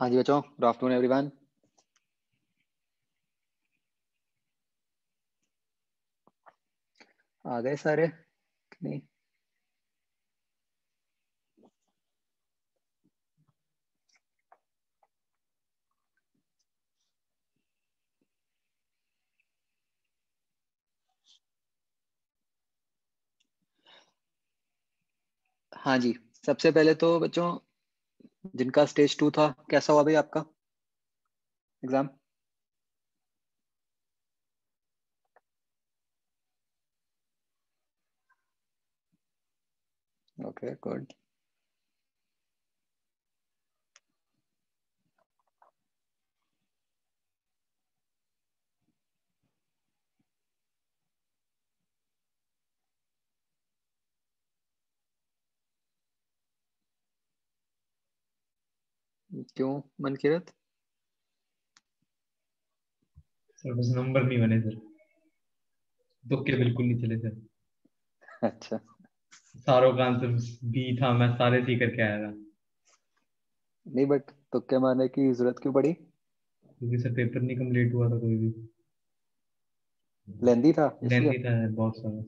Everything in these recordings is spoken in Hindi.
हाँ जी बच्चों, गुड आफ्टरनून एवरीवन। आ गए सारे कि नहीं? हाँ जी, सबसे पहले तो बच्चों जिनका स्टेज 2 था, कैसा हुआ भाई आपका एग्जाम? Okay, good. क्यों मनकीरत? सर बस नंबर नहीं बने सर। तुक्के बिल्कुल नहीं चले सर। अच्छा, सारों का आंसर बी था, मैं सारे सी करके आया था। नहीं बट तुक्के मारने की जरूरत क्यों पड़ी? क्योंकि सर पेपर नहीं कंप्लीट हुआ था कोई भी। लेंदी था इसलिए। लेंदी था यार बहुत सारा।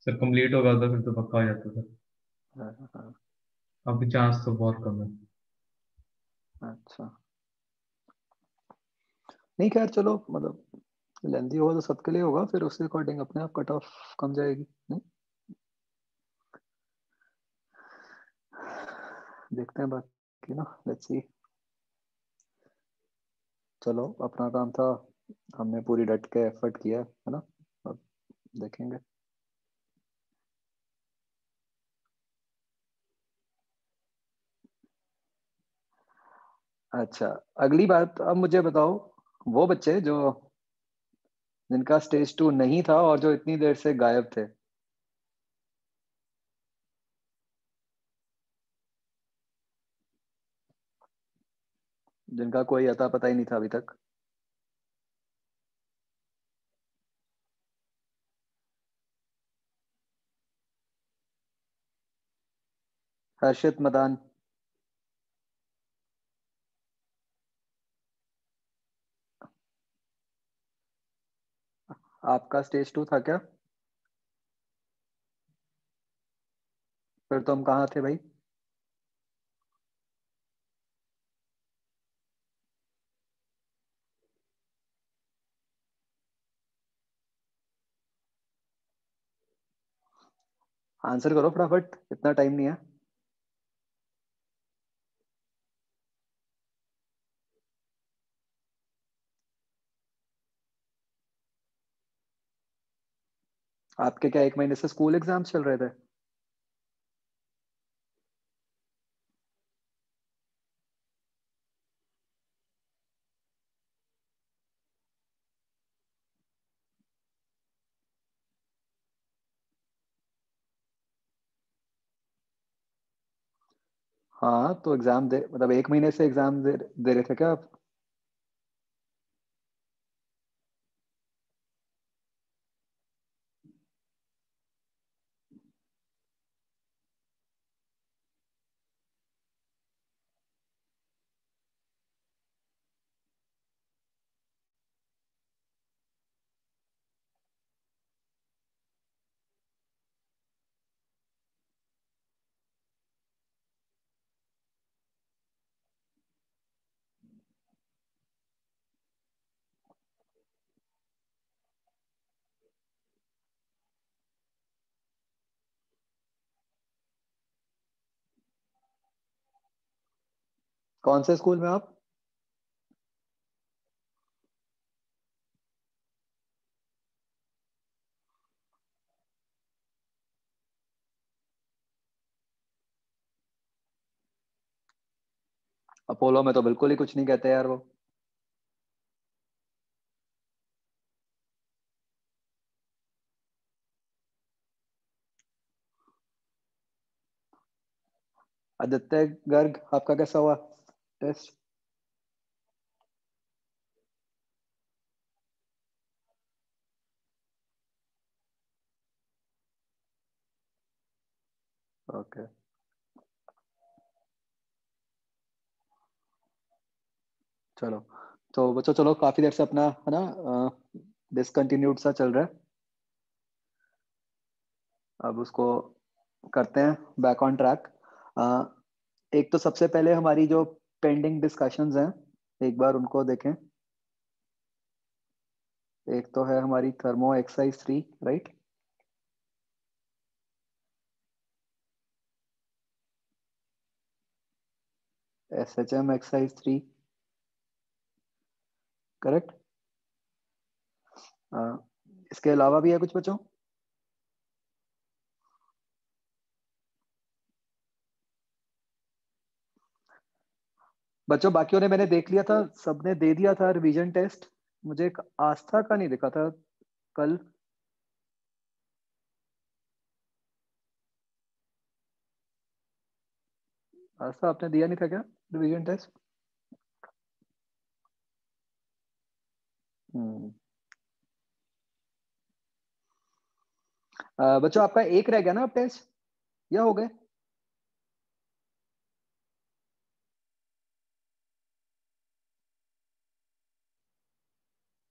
सर कंप्लीट होगा तो फिर तो पक्का हो जाता सर। हाँ, हाँ, अभी चांस तो बहुत कम है। अच्छा, नहीं खैर चलो, मतलब लेंदी होगा तो सबके लिए होगा, फिर उसके अकॉर्डिंग अपने आप कट ऑफ कम जाएगी नहीं? देखते हैं बाकी ना, लेट्स सी। चलो, अपना काम था, हमने पूरी डट के एफर्ट किया है ना। अब देखेंगे। अच्छा, अगली बात अब मुझे बताओ, वो बच्चे जो जिनका स्टेज 2 नहीं था और जो इतनी देर से गायब थे। जिनका कोई अता पता ही नहीं था अभी तक। हर्षित मदान, आपका स्टेज 2 था क्या? फिर तुम कहाँ थे भाई? आंसर करो फटाफट, इतना टाइम नहीं है। आपके क्या 1 महीने से स्कूल एग्जाम्स चल रहे थे? हाँ तो एग्जाम दे, मतलब 1 महीने से एग्जाम दे रहे थे क्या आप? कौन से स्कूल में आप? अपोलो में तो बिल्कुल ही कुछ नहीं कहते यार वो। आदित्य गर्ग, आपका कैसा हुआ टेस्ट? ओके, चलो, तो बच्चों चलो, काफी देर से अपना है ना डिसकंटिन्यूड सा चल रहा है। अब उसको करते हैं बैक ऑन ट्रैक। एक तो सबसे पहले हमारी जो पेंडिंग डिस्कशंस हैं, एक बार उनको देखें। एक तो है हमारी thermo exercise 3, right. SHM exercise 3, correct. इसके अलावा भी है कुछ बच्चों? बच्चों बाकियों ने मैंने देख लिया था, सबने दे दिया था रिवीजन टेस्ट। मुझे एक आस्था का नहीं दिखा था कल। आस्था आपने दिया नहीं था क्या रिवीजन टेस्ट? हम्म। बच्चों आपका एक रह गया ना अब टेस्ट, या हो गए?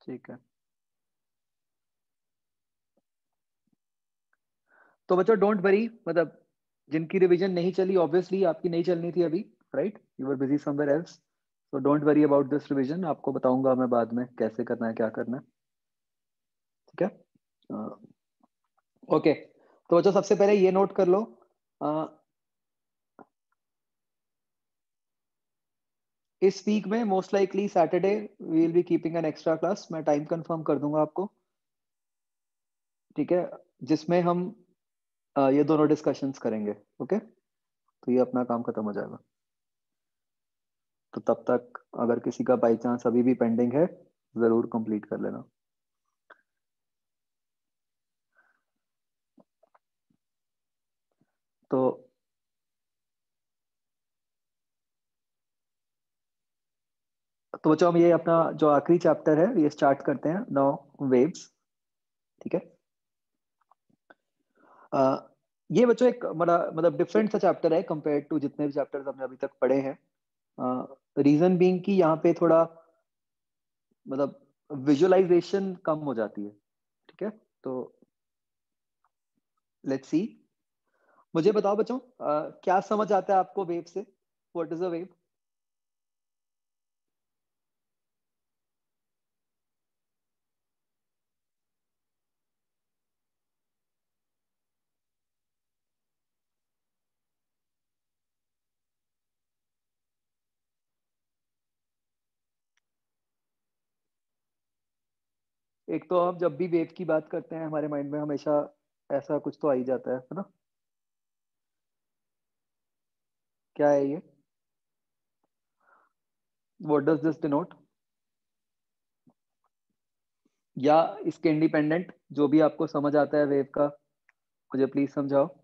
ठीक है। तो बच्चों डोंट वरी, मतलब जिनकी रिवीजन नहीं चली, ऑब्वियसली आपकी नहीं चलनी थी अभी, right, you were busy somewhere else. So don't worry about this revision, आपको बताऊंगा मैं बाद में कैसे करना है, क्या करना है। ठीक है। ओके, तो बच्चों सबसे पहले ये नोट कर लो, अ, इस वीक में most likely Saturday we will be keeping an extra class. मैं टाइम कंफर्म कर दूंगा आपको, ठीक है, जिसमें हम ये दोनों डिस्कशंस करेंगे। ओके, तो ये अपना काम खत्म हो जाएगा। तो तब तक अगर किसी का बाई चांस अभी भी पेंडिंग है, जरूर कंप्लीट कर लेना। तो बच्चों हम ये अपना जो आखिरी चैप्टर है ये स्टार्ट करते हैं नाउ, वेव्स। ठीक है। अ, ये बच्चों एक बड़ा मतलब डिफरेंट सा चैप्टर है कंपेयर टू जितने भी चैप्टर्स हमने अभी तक पढ़े हैं। रीजन बीइंग कि यहाँ पे थोड़ा मतलब विजुअलाइजेशन कम हो जाती है। ठीक है। तो लेट्स सी, मुझे बताओ बच्चों, क्या समझ आता है आपको वेव से? What is a wave? एक तो हम जब भी वेव की बात करते हैं हमारे माइंड में हमेशा ऐसा कुछ तो आ ही जाता है ना? क्या है ये? What does this denote? या इसके इंडिपेंडेंट जो भी आपको समझ आता है वेव का, मुझे प्लीज समझाओ।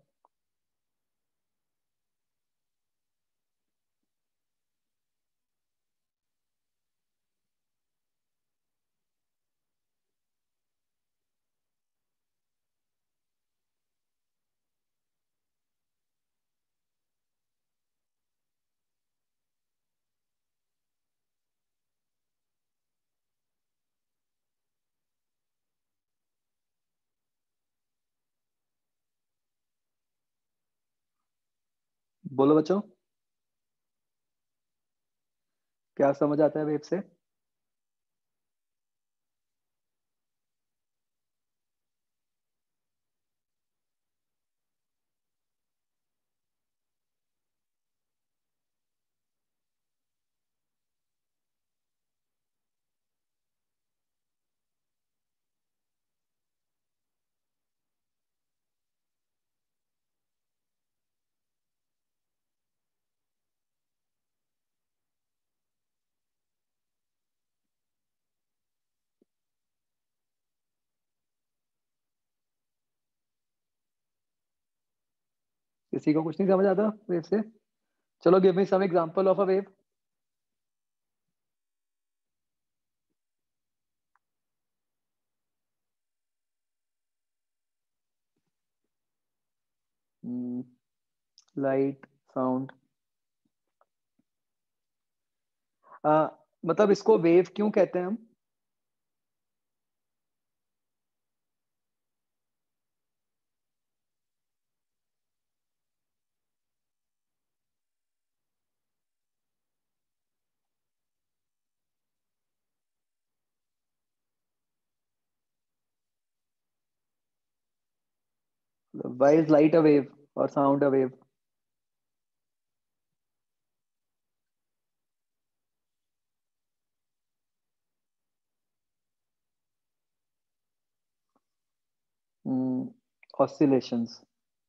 बोलो बच्चों, क्या समझ आता है वेव से? किसी को कुछ नहीं समझ आता वेव से? चलो give me some example of a wave. Light, sound. मतलब इसको वेव क्यों कहते हैं हम? Why is light a wave or sound a wave? Oscillations,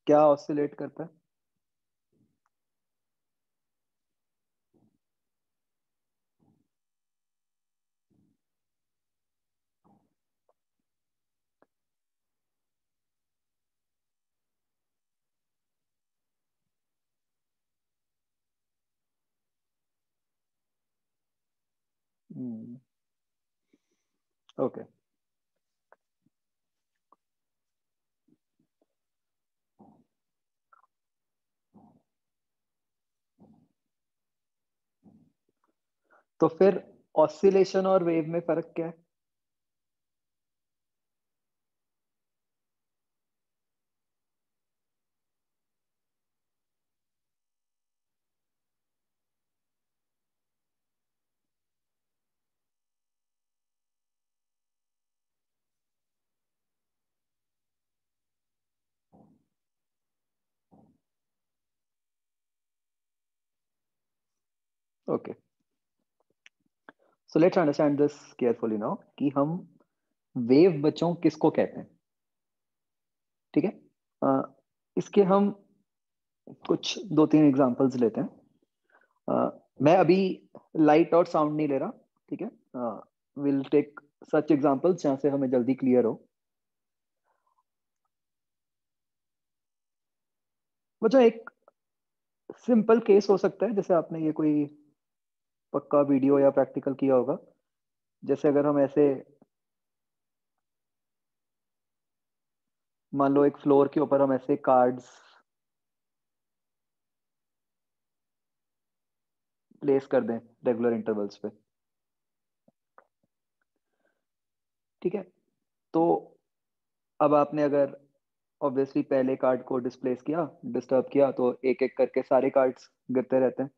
क्या ऑसिलेट करता है? ओके, तो फिर ऑसिलेशन और वेव में फर्क क्या है? Okay, so let's understand this carefully now कि हम वेव बच्चों किसको कहते हैं, ठीक है? अ, इसके हम कुछ दो तीन एग्जांपल्स लेते हैं। मैं अभी लाइट और साउंड नहीं ले रहा, ठीक है? विल टेक सच एग्जांपल्स जहां से हमें जल्दी क्लियर हो। बच्चों एक सिंपल केस हो सकता है, जैसे आपने ये कोई पक्का वीडियो या प्रैक्टिकल किया होगा। जैसे अगर हम ऐसे मान लो एक फ्लोर के ऊपर हम ऐसे कार्ड्स प्लेस कर दें रेगुलर इंटरवल्स पे, ठीक है? तो अब आपने अगर ऑब्वियसली पहले कार्ड को डिस्प्लेस किया, डिस्टर्ब किया, तो एक एक करके सारे कार्ड्स गिरते रहते हैं,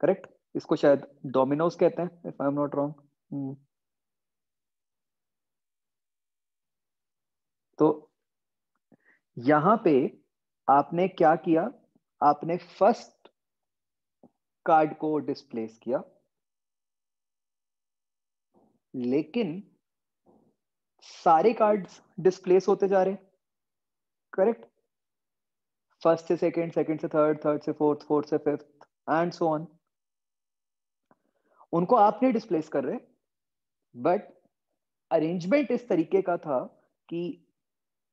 करेक्ट? इसको शायद डोमिनोज कहते हैं, if I am not wrong. तो यहां पे आपने क्या किया? आपने फर्स्ट कार्ड को डिस्प्लेस किया, लेकिन सारे कार्ड्स डिस्प्लेस होते जा रहे हैं, करेक्ट? फर्स्ट से सेकंड, सेकंड से थर्ड, थर्ड से फोर्थ, फोर्थ से फिफ्थ एंड सो ऑन। उनको आप नहीं डिस्प्लेस कर रहे, बट अरेंजमेंट इस तरीके का था कि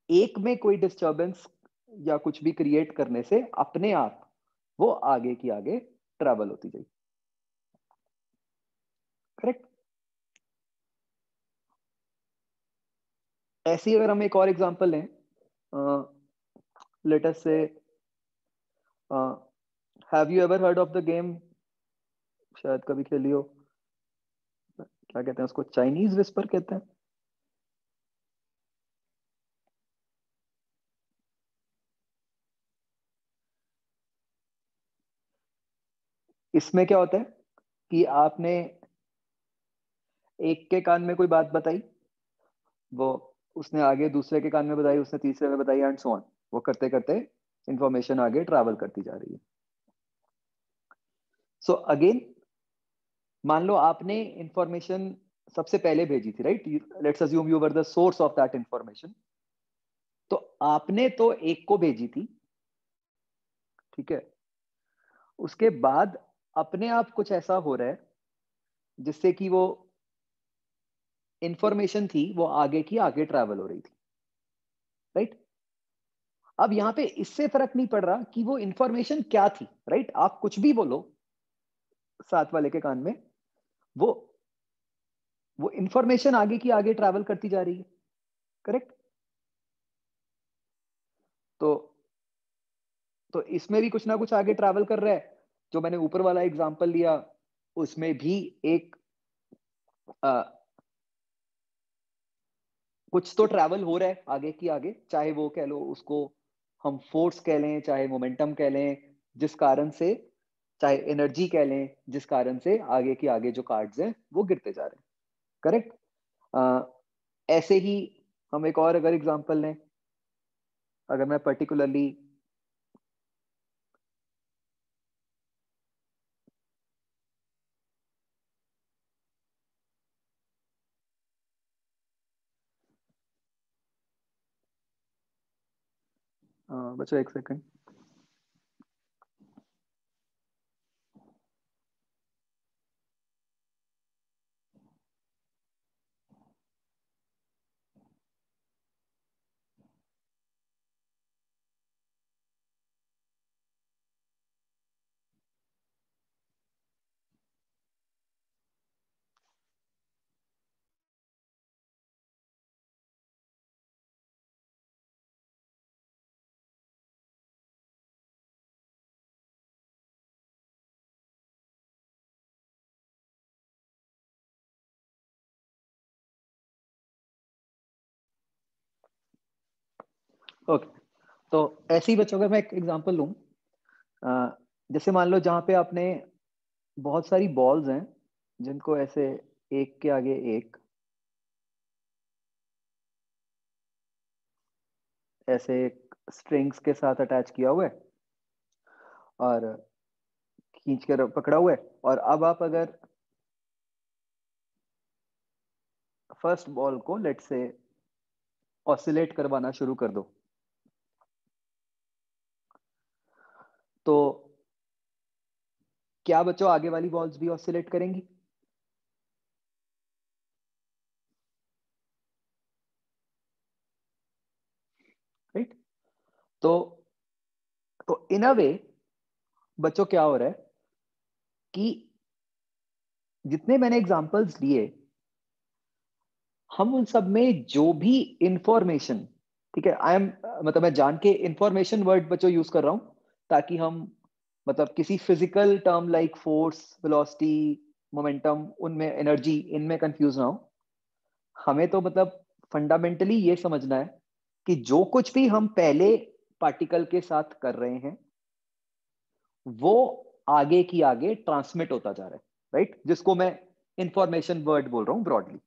एक में कोई डिस्टरबेंस या कुछ भी क्रिएट करने से अपने आप वो आगे की आगे ट्रैवल होती जाए, करेक्ट? ऐसी अगर हम एक और एग्जांपल लें, लेट अस से, have you ever heard of the game, शायद कभी खेली हो, क्या कहते हैं उसको, चाइनीज विस्पर कहते हैं। इसमें क्या होता है कि आपने एक के कान में कोई बात बताई, वो उसने आगे दूसरे के कान में बताई, उसने तीसरे में बताई एंड सो ऑन। वो करते करते इंफॉर्मेशन आगे ट्रैवल करती जा रही है। सो अगेन, मान लो आपने इंफॉर्मेशन सबसे पहले भेजी थी, right? Let's assume you were the source of that information. तो आपने तो एक को भेजी थी, ठीक है? उसके बाद अपने आप कुछ ऐसा हो रहा है जिससे कि वो इंफॉर्मेशन थी वो आगे की आगे ट्रैवल हो रही थी, राइट? अब यहां पे इससे फर्क नहीं पड़ रहा कि वो इंफॉर्मेशन क्या थी, राइट? आप कुछ भी बोलो साथ वाले के कान में, वो वो इंफॉर्मेशन आगे की आगे ट्रैवल करती जा रही है, करेक्ट? तो तो इसमें भी कुछ ना कुछ आगे ट्रैवल कर रहा है। जो मैंने ऊपर वाला एग्जांपल लिया, उसमें भी एक कुछ तो ट्रैवल हो रहा है आगे की आगे, चाहे वो कह लो उसको हम फोर्स कह लें, चाहे मोमेंटम कह लें, जिस कारण से, चाहे एनर्जी कह लें, जिस कारण से आगे की आगे जो कार्ड्स हैं वो गिरते जा रहे हैं। करेक्ट। ऐसे ही हम एक और अगर एग्जांपल लें, अगर मैं पर्टिकुलरली बच्चों एक सेकंड। ओके, तो ऐसे ही बच्चों का मैं एक एग्जांपल लूं। जैसे मान लो जहां पे आपने बहुत सारी बॉल्स हैं जिनको ऐसे एक के आगे एक ऐसे स्ट्रिंग्स के साथ अटैच किया हुआ है और खींच कर पकड़ा हुआ है, और अब आप अगर फर्स्ट बॉल को लेट से ऑसिलेट करवाना शुरू कर दो, तो क्या बच्चों आगे वाली बॉल्स भी ऑसिलेट करेंगी? राइट। तो इन अ वे बच्चों क्या हो रहा है कि जितने मैंने एग्जांपल्स लिए, हम उन सब में जो भी इंफॉर्मेशन, ठीक है, आई एम मतलब मैं जान के इंफॉर्मेशन वर्ड बच्चों यूज कर रहा हूं ताकि हम मतलब किसी physical term like force, velocity, momentum, उनमें एनर्जी, इनमें कंफ्यूज ना हो। हमें तो मतलब फंडामेंटली ये समझना है कि जो कुछ भी हम पहले पार्टिकल के साथ कर रहे हैं वो आगे की आगे ट्रांसमिट होता जा रहा है, राइट, जिसको मैं इंफॉर्मेशन वर्ड बोल रहा हूं broadly.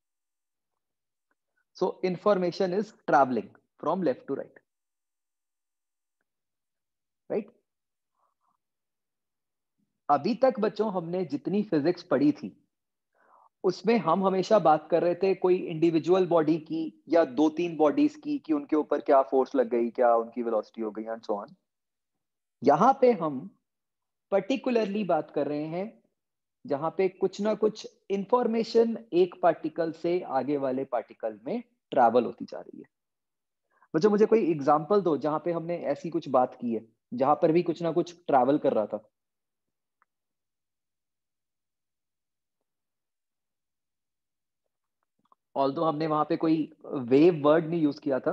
So information is travelling from left to right, right. अभी तक बच्चों हमने जितनी फिजिक्स पढ़ी थी उसमें हम हमेशा बात कर रहे थे कोई इंडिविजुअल बॉडी की या दो तीन बॉडीज की, कि उनके ऊपर क्या फोर्स लग गई, क्या उनकी वेलोसिटी हो गई, एंड सो ऑन। यहां पे हम पर्टिकुलरली बात कर रहे हैं जहां पे कुछ ना कुछ इंफॉर्मेशन एक पार्टिकल से आगे वाले पार्टिकल में ट्रैवल होती जा रही है। बच्चों मुझे कोई एग्जांपल दो जहां पे हमने ऐसी कुछ बात की है जहां पर भी कुछ ना कुछ ट्रैवल कर रहा था। ऑल्दो हमने वहां पे कोई वेव वर्ड नहीं यूज किया था,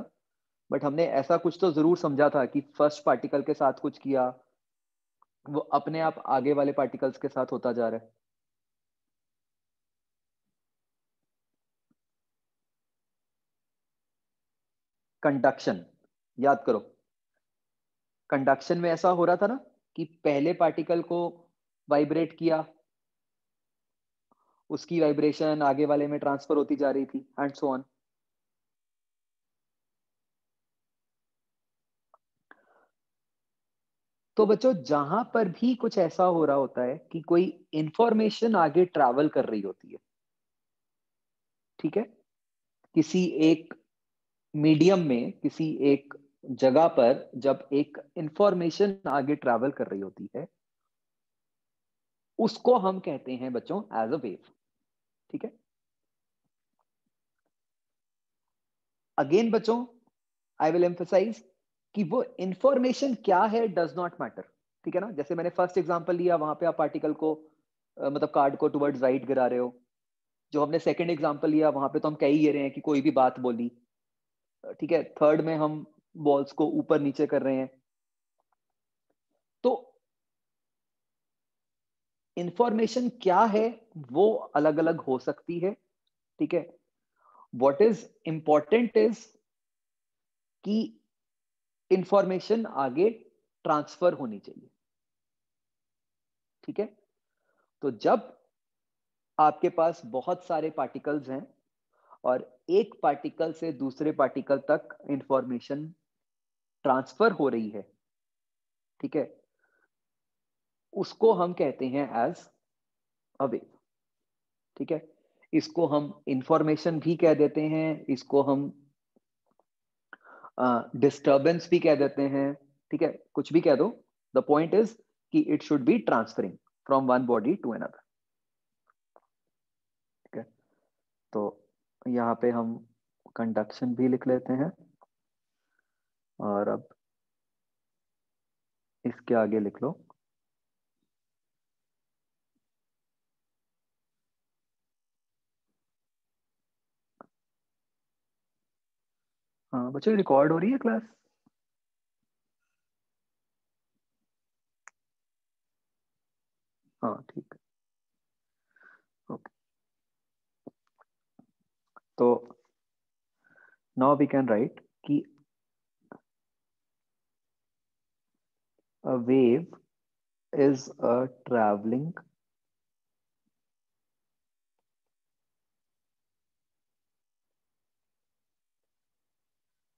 बट हमने ऐसा कुछ तो जरूर समझा था कि फर्स्ट पार्टिकल के साथ कुछ किया, वो अपने आप आगे वाले पार्टिकल्स के साथ होता जा रहा है। कंडक्शन, याद करो, कंडक्शन में ऐसा हो रहा था ना कि पहले पार्टिकल को वाइब्रेट किया, उसकी वाइब्रेशन आगे वाले में ट्रांसफर होती जा रही थी, एंड सो ऑन। तो बच्चों जहां पर भी कुछ ऐसा हो रहा होता है कि कोई इंफॉर्मेशन आगे ट्रैवल कर रही होती है, ठीक है, किसी एक मीडियम में, किसी एक जगह पर जब एक इंफॉर्मेशन आगे ट्रैवल कर रही होती है, उसको हम कहते हैं बच्चों एज अ वेव। ठीक है। अगेन बच्चों आई विल एम्फसाइज कि वो इंफॉर्मेशन क्या है डज नॉट मैटर। ठीक है ना, जैसे मैंने फर्स्ट एग्जांपल लिया वहां पे आप पार्टिकल को मतलब कार्ड को टुवर्ड्स राइट गिरा रहे हो। जो हमने सेकंड एग्जांपल लिया वहां पे तो हम कह ही रहे हैं कि कोई भी बात बोली। ठीक है, थर्ड में हम बॉल्स को ऊपर नीचे कर रहे हैं। तो इंफॉर्मेशन क्या है वो अलग अलग हो सकती है, ठीक है। व्हाट इज इंपॉर्टेंट इज कि इंफॉर्मेशन आगे ट्रांसफर होनी चाहिए, ठीक है। तो जब आपके पास बहुत सारे पार्टिकल्स हैं और एक पार्टिकल से दूसरे पार्टिकल तक इंफॉर्मेशन ट्रांसफर हो रही है, ठीक है, उसको हम कहते हैं एज अ वेव, ठीक है। इसको हम इंफॉर्मेशन भी कह देते हैं, इसको हम डिस्टर्बेंस भी कह देते हैं, ठीक है, कुछ भी कह दो। द पॉइंट इज कि it should be transferring from one body to another, ठीक है। तो यहाँ पे हम कंडक्शन भी लिख लेते हैं और अब इसके आगे लिख लो हाँ बच्चों, रिकॉर्ड हो रही है क्लास? हाँ ठीक है, ओके। तो नाउ वी कैन राइट कि a wave is a traveling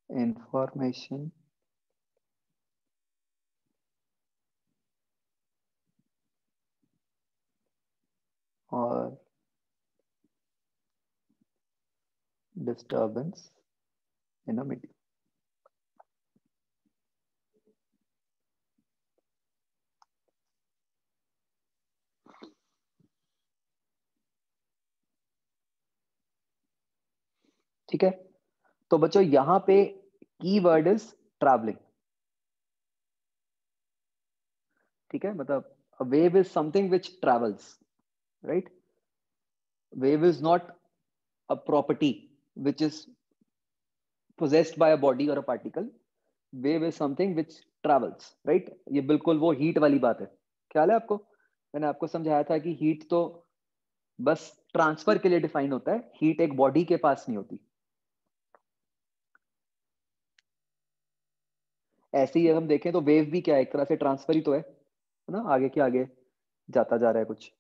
information or disturbance in a medium। ठीक है, तो बच्चों यहां पे की वर्ड इज ट्रैवलिंग, ठीक है। मतलब a wave is something which travels, right? Wave is not a property which is possessed by a body or a particle। Wave is something which travels, right? ये बिल्कुल वो हीट वाली बात है, ख्याल है आपको? मैंने आपको समझाया था कि हीट तो बस ट्रांसफर के लिए डिफाइन होता है, हीट एक बॉडी के पास नहीं होती। ऐसे ही हम देखें तो वेव भी क्या है, एक तरह से ट्रांसफर ही तो है ना, आगे के आगे जाता जा रहा है कुछ।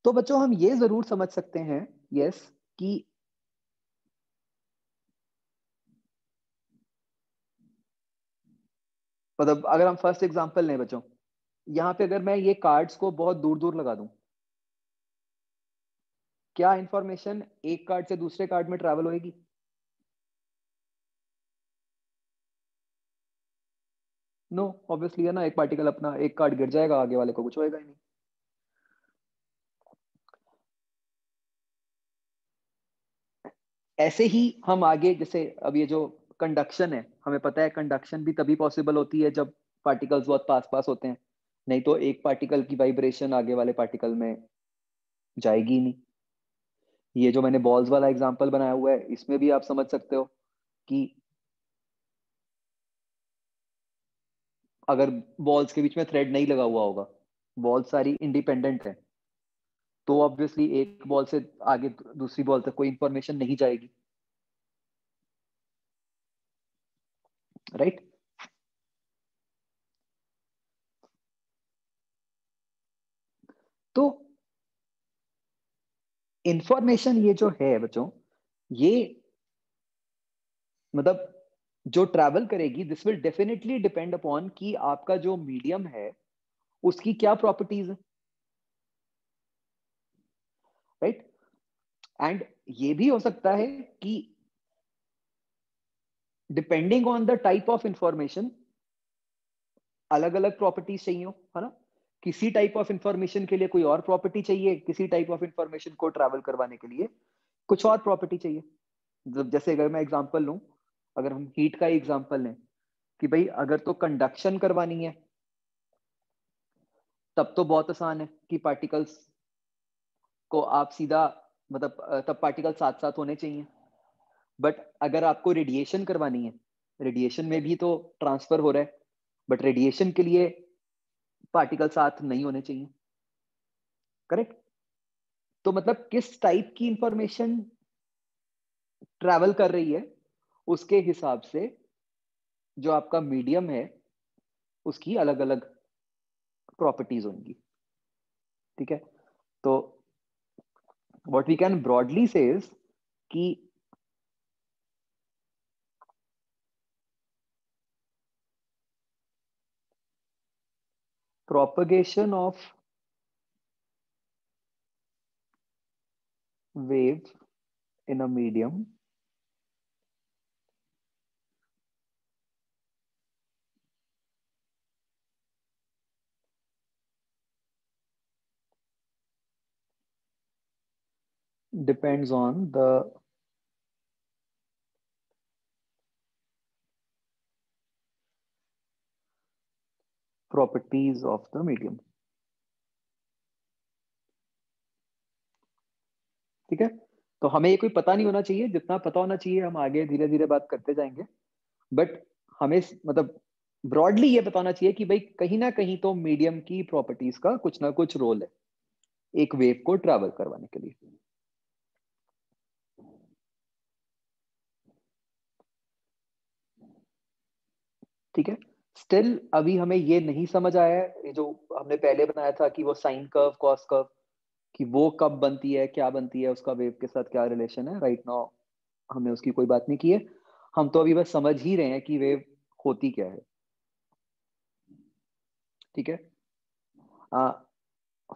तो बच्चों हम ये जरूर समझ सकते हैं, यस, कि मतलब अगर हम फर्स्ट एग्जांपल लें बच्चों, यहां पे अगर मैं ये कार्ड्स को बहुत दूर दूर लगा दूं, क्या इंफॉर्मेशन एक कार्ड से दूसरे कार्ड में ट्रैवल होएगी? नो, ऑब्वियसली है ना, एक पार्टिकल अपना एक कार्ड गिर जाएगा, आगे वाले को कुछ होएगा ही नहीं। ऐसे ही हम आगे, जैसे अब ये जो कंडक्शन है, हमें पता है कंडक्शन भी तभी पॉसिबल होती है जब पार्टिकल्स बहुत पास पास होते हैं, नहीं तो एक पार्टिकल की वाइब्रेशन आगे वाले पार्टिकल में जाएगी ही नहीं। ये जो मैंने बॉल्स वाला एग्जांपल बनाया हुआ है, इसमें भी आप समझ सकते हो कि अगर बॉल्स के बीच में थ्रेड नहीं लगा हुआ होगा, बॉल सारी इंडिपेंडेंट है, तो ऑब्वियसली एक बॉल से आगे दूसरी बॉल तक कोई इंफॉर्मेशन नहीं जाएगी, राइट? तो इंफॉर्मेशन ये जो है बच्चों, ये मतलब जो ट्रैवल करेगी, this will definitely depend upon कि आपका जो मीडियम है उसकी क्या प्रॉपर्टीज है, राइट? एंड ये भी हो सकता है कि depending on the type of information अलग अलग प्रॉपर्टीज चाहिए हो, है ना। किसी टाइप ऑफ इंफॉर्मेशन के लिए कोई और प्रॉपर्टी चाहिए, किसी टाइप ऑफ इंफॉर्मेशन को ट्रैवल करवाने के लिए कुछ और प्रॉपर्टी चाहिए। जैसे अगर मैं एग्जांपल लूं, अगर हम हीट का ही एग्जांपल लें कि भाई अगर तो कंडक्शन करवानी है तब तो बहुत आसान है कि पार्टिकल्स को आप सीधा, मतलब तब पार्टिकल साथ साथ होने चाहिए। बट अगर आपको रेडिएशन करवानी है रेडिएशन में भी तो ट्रांसफर हो रहा है, बट रेडिएशन के लिए पार्टिकल साथ नहीं होने चाहिए, करेक्ट? तो मतलब किस टाइप की इंफॉर्मेशन ट्रैवल कर रही है, उसके हिसाब से जो आपका मीडियम है उसकी अलग अलग प्रॉपर्टीज होंगी, ठीक है? तो व्हाट वी कैन ब्रॉडली से इज कि propagation of wave in a medium depends on the properties of the medium, ठीक है? तो हमें ये कोई पता नहीं होना चाहिए, जितना पता होना चाहिए हम आगे धीरे धीरे बात करते जाएंगे, बट हमें मतलब ब्रॉडली ये पता होना चाहिए कि भाई कहीं ना कहीं तो मीडियम की प्रॉपर्टीज का कुछ ना कुछ रोल है एक वेव को ट्रैवल करवाने के लिए, ठीक है? स्टिल अभी हमें ये नहीं समझ आया है, ये जो हमने पहले बनाया था कि वो साइन कर्व कॉस कर्व, कि वो कब बनती है, क्या बनती है, उसका वेव के साथ क्या रिलेशन है, राइट नाउ हमने उसकी कोई बात नहीं की है। हम तो अभी बस समझ ही रहे हैं कि वेव होती क्या है, ठीक है?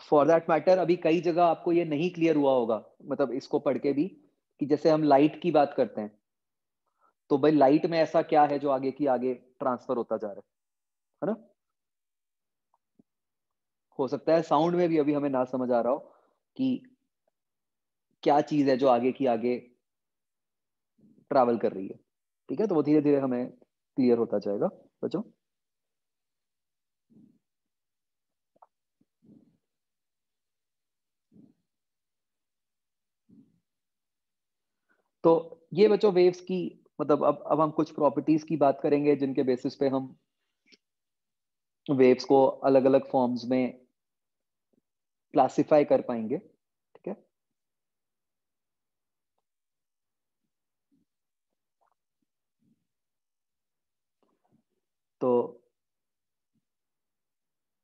फॉर दैट मैटर अभी कई जगह आपको ये नहीं क्लियर हुआ होगा, मतलब इसको पढ़ के भी, कि जैसे हम लाइट की बात करते हैं तो भाई लाइट में ऐसा क्या है जो आगे की आगे ट्रांसफर होता जा रहा है ना? हो सकता है साउंड में भी अभी हमें ना समझ आ रहा हो कि क्या चीज है जो आगे की आगे ट्रैवल कर रही है, ठीक है? तो वो धीरे धीरे हमें क्लियर होता जाएगा बच्चों। तो ये बच्चों वेव्स की, मतलब अब हम कुछ प्रॉपर्टीज की बात करेंगे जिनके बेसिस पे हम वेव्स को अलग अलग फॉर्म्स में क्लासिफाई कर पाएंगे, ठीक है? तो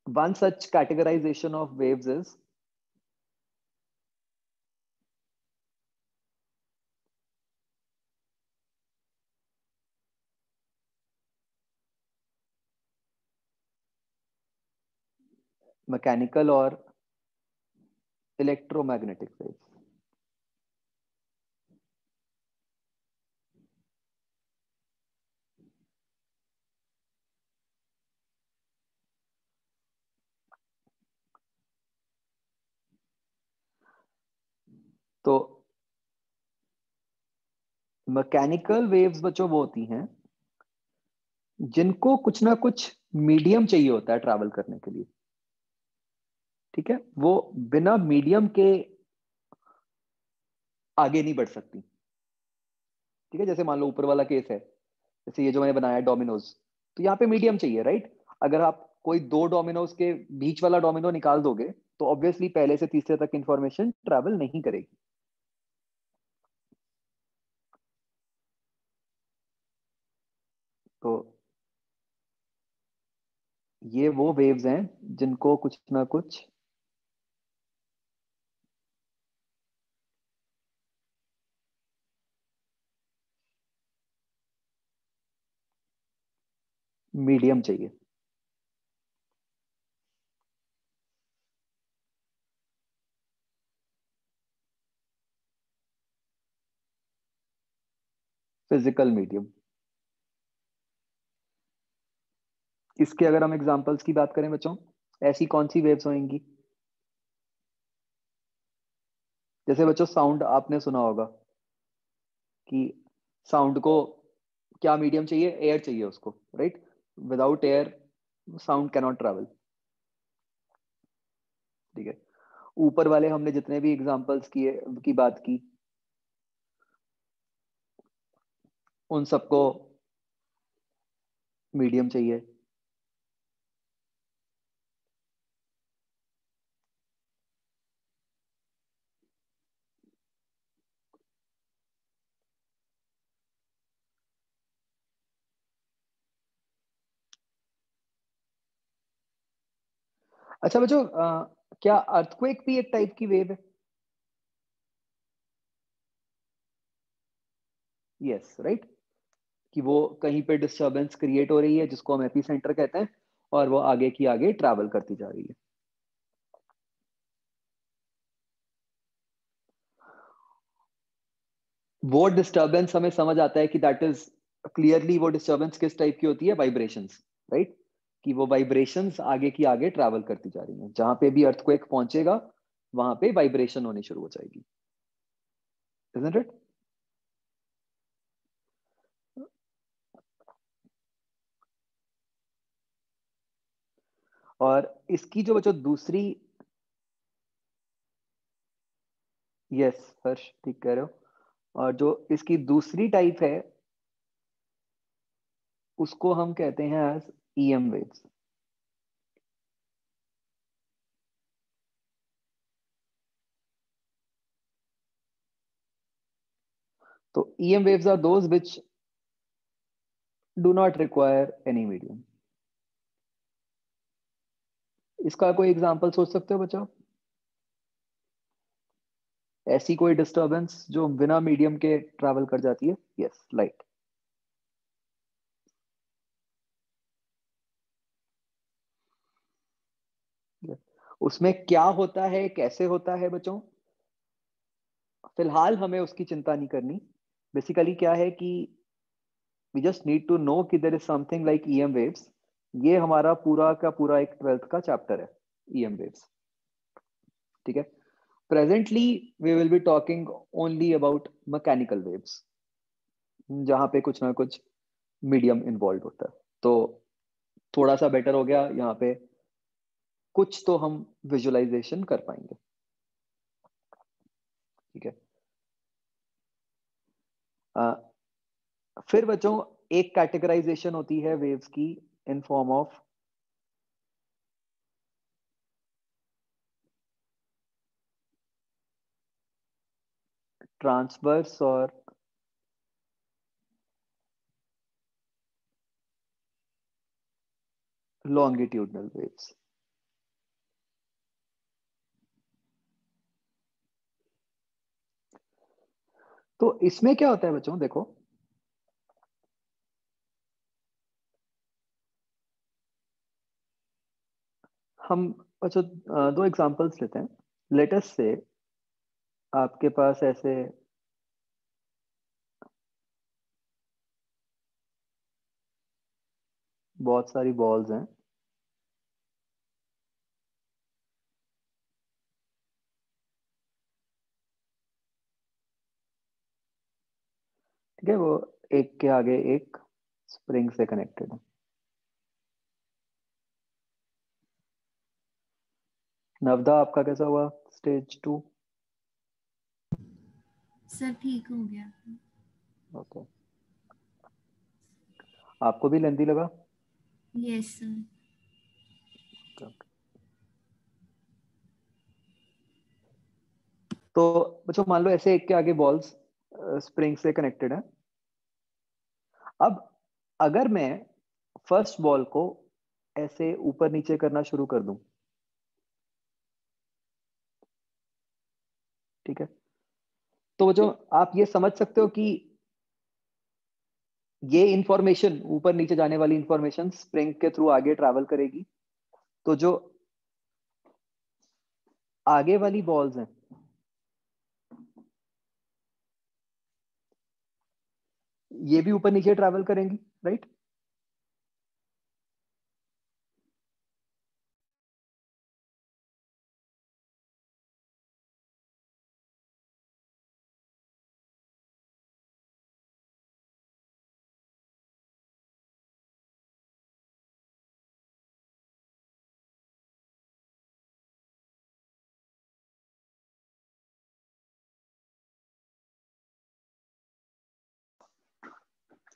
one such categorization of waves is mechanical और इलेक्ट्रोमैग्नेटिक वेव्स। तो मैकेनिकल वेव्स बच्चों वो होती हैं जिनको कुछ ना कुछ मीडियम चाहिए होता है ट्रैवल करने के लिए, ठीक है? वो बिना मीडियम के आगे नहीं बढ़ सकती, ठीक है? जैसे मान लो ऊपर वाला केस है, जैसे ये जो मैंने बनाया डोमिनोज, तो यहाँ पे मीडियम चाहिए, राइट? अगर आप कोई दो डोमिनोज के बीच वाला डोमिनो निकाल दोगे तो ऑब्वियसली पहले से तीसरे तक इंफॉर्मेशन ट्रैवल नहीं करेगी। तो ये वो वेव्स हैं जिनको कुछ ना कुछ मीडियम चाहिए। Physical medium. इसके अगर हम एग्जांपल्स की बात करें बच्चों, ऐसी कौन सी वेव्स होंगी? जैसे बच्चों साउंड आपने सुना होगा कि साउंड को क्या मीडियम चाहिए? एयर चाहिए उसको, right? Without air sound cannot travel, ठीक है? ऊपर वाले हमने जितने भी एग्जांपल्स किए की बात की, उन सबको मीडियम चाहिए? अच्छा बच्चों, क्या अर्थक्वेक भी एक टाइप की वेव है? Yes, right. कि वो कहीं पे डिस्टरबेंस क्रिएट हो रही है जिसको हम एपी सेंटर कहते हैं, और वो आगे की आगे ट्रैवल करती जा रही है। वो डिस्टरबेंस हमें समझ आता है कि दैट इज क्लियरली, वो डिस्टरबेंस किस टाइप की होती है? Vibrations, right. कि वो वाइब्रेशंस आगे की आगे ट्रैवल करती जा रही हैं, जहां पे भी अर्थक्वेक पहुंचेगा वहां पे वाइब्रेशन होनी शुरू हो जाएगी। Isn't it? और इसकी जो बच्चों दूसरी, यस हर्ष ठीक कह रहे हो, और जो इसकी दूसरी टाइप है उसको हम कहते हैं एज ईएम वेव्स। तो EM waves are those which do not require any medium. इसका कोई एग्जांपल सोच सकते हो बच्चों? ऐसी कोई डिस्टरबेंस जो बिना मीडियम के ट्रैवल कर जाती है? Yes, light. उसमें क्या होता है, कैसे होता है बच्चों, फिलहाल हमें उसकी चिंता नहीं करनी। बेसिकली क्या है कि we just need to know कि there is something like EM waves. ये हमारा पूरा का पूरा एक 12th का चैप्टर है, ईएम वेव्स। ठीक है। Presently we will be talking only about mechanical waves, जहां पे कुछ ना कुछ मीडियम इन्वॉल्व होता है। तो थोड़ा सा बेटर हो गया, यहाँ पे कुछ तो हम विजुअलाइजेशन कर पाएंगे। ठीक है। आ, फिर बच्चों एक कैटेगराइजेशन होती है वेव्स की इन फॉर्म ऑफ ट्रांसवर्स और लॉन्गिट्यूडनल वेव्स। तो इसमें क्या होता है बच्चों, देखो हम बच्चों दो एग्जांपल्स लेते हैं। लेटेस्ट से आपके पास ऐसे बहुत सारी बॉल्स हैं। ठीक है, वो एक के आगे एक स्प्रिंग से कनेक्टेड है। नवदा आपका कैसा हुआ स्टेज 2? सर ठीक हो गया। ओके, आपको भी लेंदी लगा? Yes sir. तो बच्चों मान लो ऐसे एक के आगे बॉल्स स्प्रिंग से कनेक्टेड है। अब अगर मैं फर्स्ट बॉल को ऐसे ऊपर नीचे करना शुरू कर दूं, ठीक है, तो बच्चों आप ये समझ सकते हो कि ये इंफॉर्मेशन, ऊपर नीचे जाने वाली इंफॉर्मेशन स्प्रिंग के थ्रू आगे ट्रैवल करेगी। तो जो आगे वाली बॉल्स हैं ये भी ऊपर नीचे ट्रैवल करेंगी, राइट?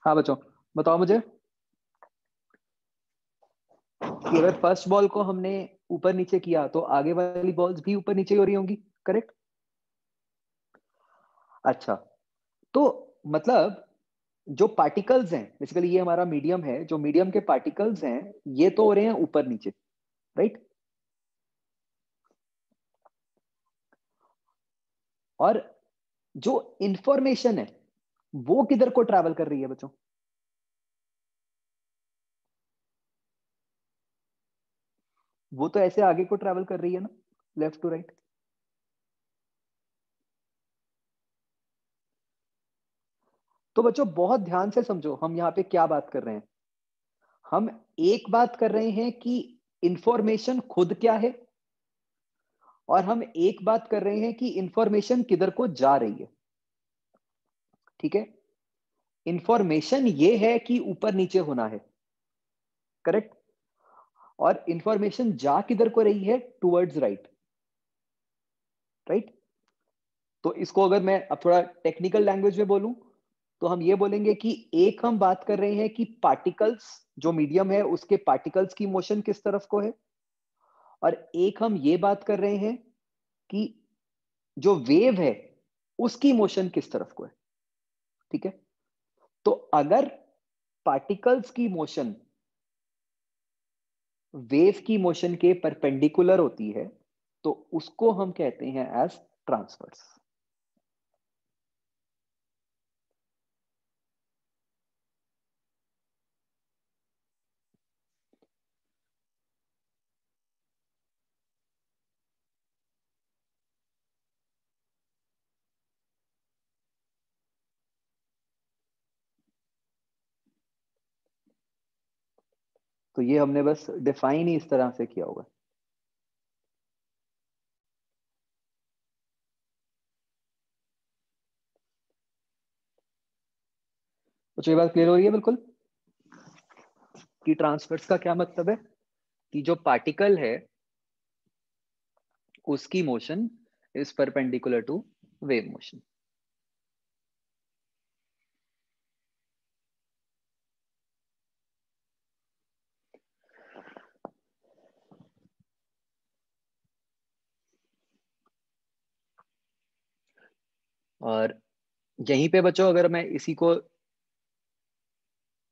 हाँ बच्चों बताओ मुझे। कि अगर फर्स्ट बॉल को हमने ऊपर नीचे किया तो आगे वाली बॉल्स भी ऊपर नीचे हो रही होंगी, करेक्ट? अच्छा, तो मतलब जो पार्टिकल्स हैं, बेसिकली ये हमारा मीडियम है, जो मीडियम के पार्टिकल्स हैं ये तो हो रहे हैं ऊपर नीचे, राइट? और जो इंफॉर्मेशन है वो किधर को ट्रैवल कर रही है बच्चों? वो तो ऐसे आगे को ट्रैवल कर रही है ना, लेफ्ट टू राइट। तो बच्चों बहुत ध्यान से समझो हम यहाँ पे क्या बात कर रहे हैं। हम एक बात कर रहे हैं कि इंफॉर्मेशन खुद क्या है, और हम एक बात कर रहे हैं कि इंफॉर्मेशन किधर को जा रही है। ठीक है, इंफॉर्मेशन ये है कि ऊपर नीचे होना है, करेक्ट? और इंफॉर्मेशन जा किधर को रही है? Towards right, right? तो इसको अगर मैं अब थोड़ा टेक्निकल लैंग्वेज में बोलूं तो हम ये बोलेंगे कि एक हम बात कर रहे हैं कि पार्टिकल्स, जो मीडियम है उसके पार्टिकल्स की मोशन किस तरफ को है, और एक हम ये बात कर रहे हैं कि जो वेव है उसकी मोशन किस तरफ को है। ठीक है, तो अगर पार्टिकल्स की मोशन वेव की मोशन के परपेंडिकुलर होती है तो उसको हम कहते हैं एज ट्रांसवर्स। तो ये हमने बस डिफाइन ही इस तरह से किया होगा। तो ये बात क्लियर हो रही है बिल्कुल कि ट्रांसवर्स का क्या मतलब है, कि जो पार्टिकल है उसकी motion is perpendicular to wave motion. और यहीं पे बच्चों अगर मैं इसी को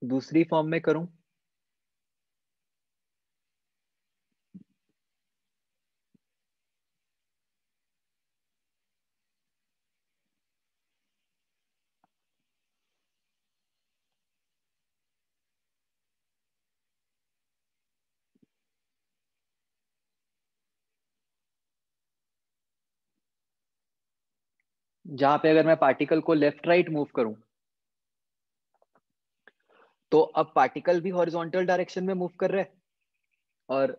दूसरी फॉर्म में करूं, जहां पे अगर मैं पार्टिकल को लेफ्ट राइट मूव करूं तो अब पार्टिकल भी हॉरिजॉन्टल डायरेक्शन में मूव कर रहा है, और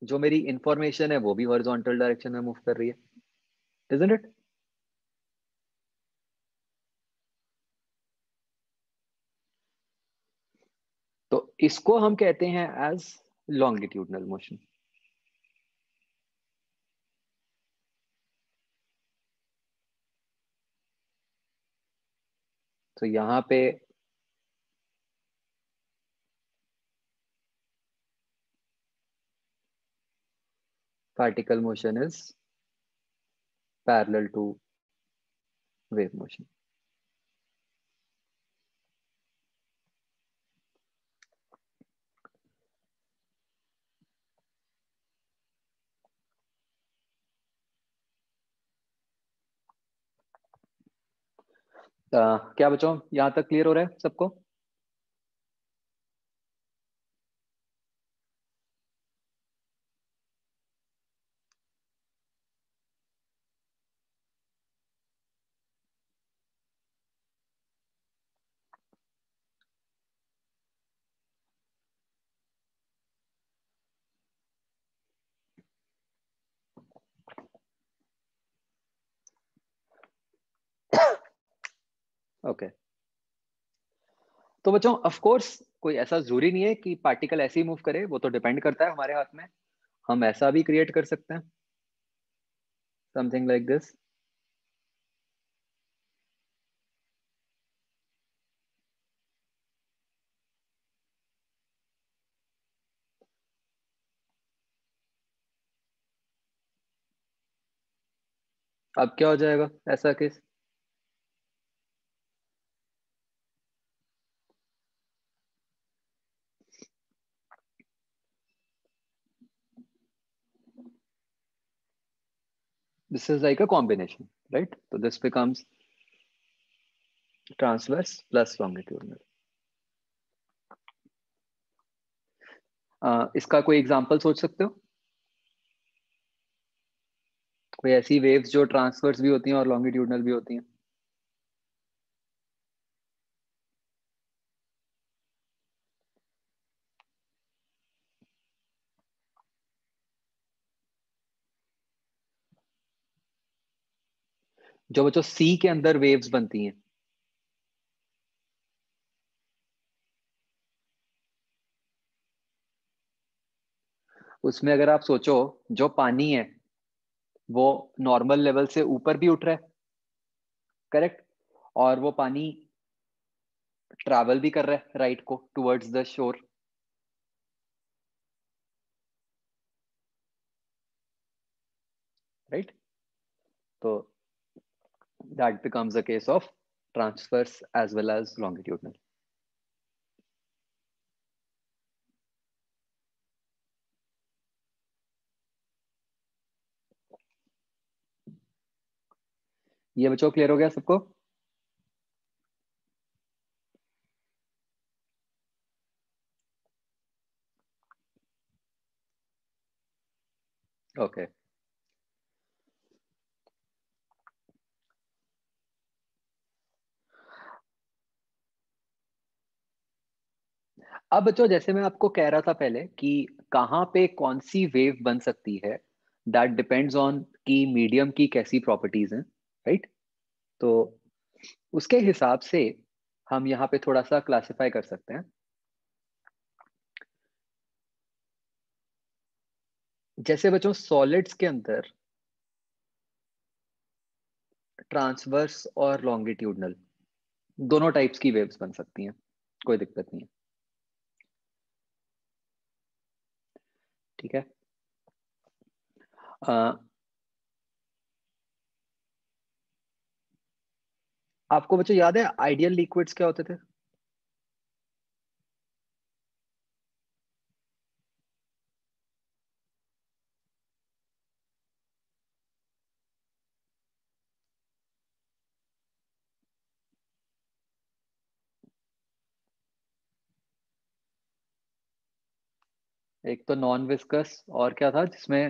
जो मेरी इंफॉर्मेशन है वो भी हॉरिजॉन्टल डायरेक्शन में मूव कर रही है, इजंट इट? तो इसको हम कहते हैं एज लॉन्गिट्यूडनल मोशन। तो यहां पे particle motion is parallel to wave motion. क्या बच्चों यहां तक क्लियर हो रहा है सबको? ओके, तो बच्चों ऑफ कोर्स कोई ऐसा जरूरी नहीं है कि पार्टिकल ऐसे ही मूव करे, वो तो डिपेंड करता है हमारे हाथ में। हम ऐसा भी क्रिएट कर सकते हैं, समथिंग लाइक दिस। अब क्या हो जाएगा ऐसा case? This is like a combination, right? So this becomes transverse plus longitudinal. इसका कोई एग्जांपल सोच सकते हो? कोई ऐसी वेव्स जो ट्रांसवर्स भी होती हैं और लॉन्गिट्यूडनल भी होती हैं? जो बच्चों सी के अंदर वेव्स बनती हैं, उसमें अगर आप सोचो, जो पानी है वो नॉर्मल लेवल से ऊपर भी उठ रहा है, करेक्ट, और वो पानी ट्रैवल भी कर रहा है राइट को टुवर्ड्स द शोर, राइट? तो that becomes a case of transverse as well as longitudinal. ये बच्चों क्लियर हो गया सबको? ओके, अब बच्चों जैसे मैं आपको कह रहा था पहले कि कहाँ पे कौन सी वेव बन सकती है, दैट डिपेंड्स ऑन कि मीडियम की कैसी प्रॉपर्टीज हैं, राइट? तो उसके हिसाब से हम यहाँ पे थोड़ा सा क्लासिफाई कर सकते हैं। जैसे बच्चों सॉलिड्स के अंदर ट्रांसवर्स और लॉन्गिट्यूडनल दोनों टाइप्स की वेव्स बन सकती हैं, कोई दिक्कत नहीं है, ठीक है? आपको बच्चों याद है आइडियल लिक्विड्स क्या होते थे? एक तो नॉन विस्कस, और क्या था जिसमें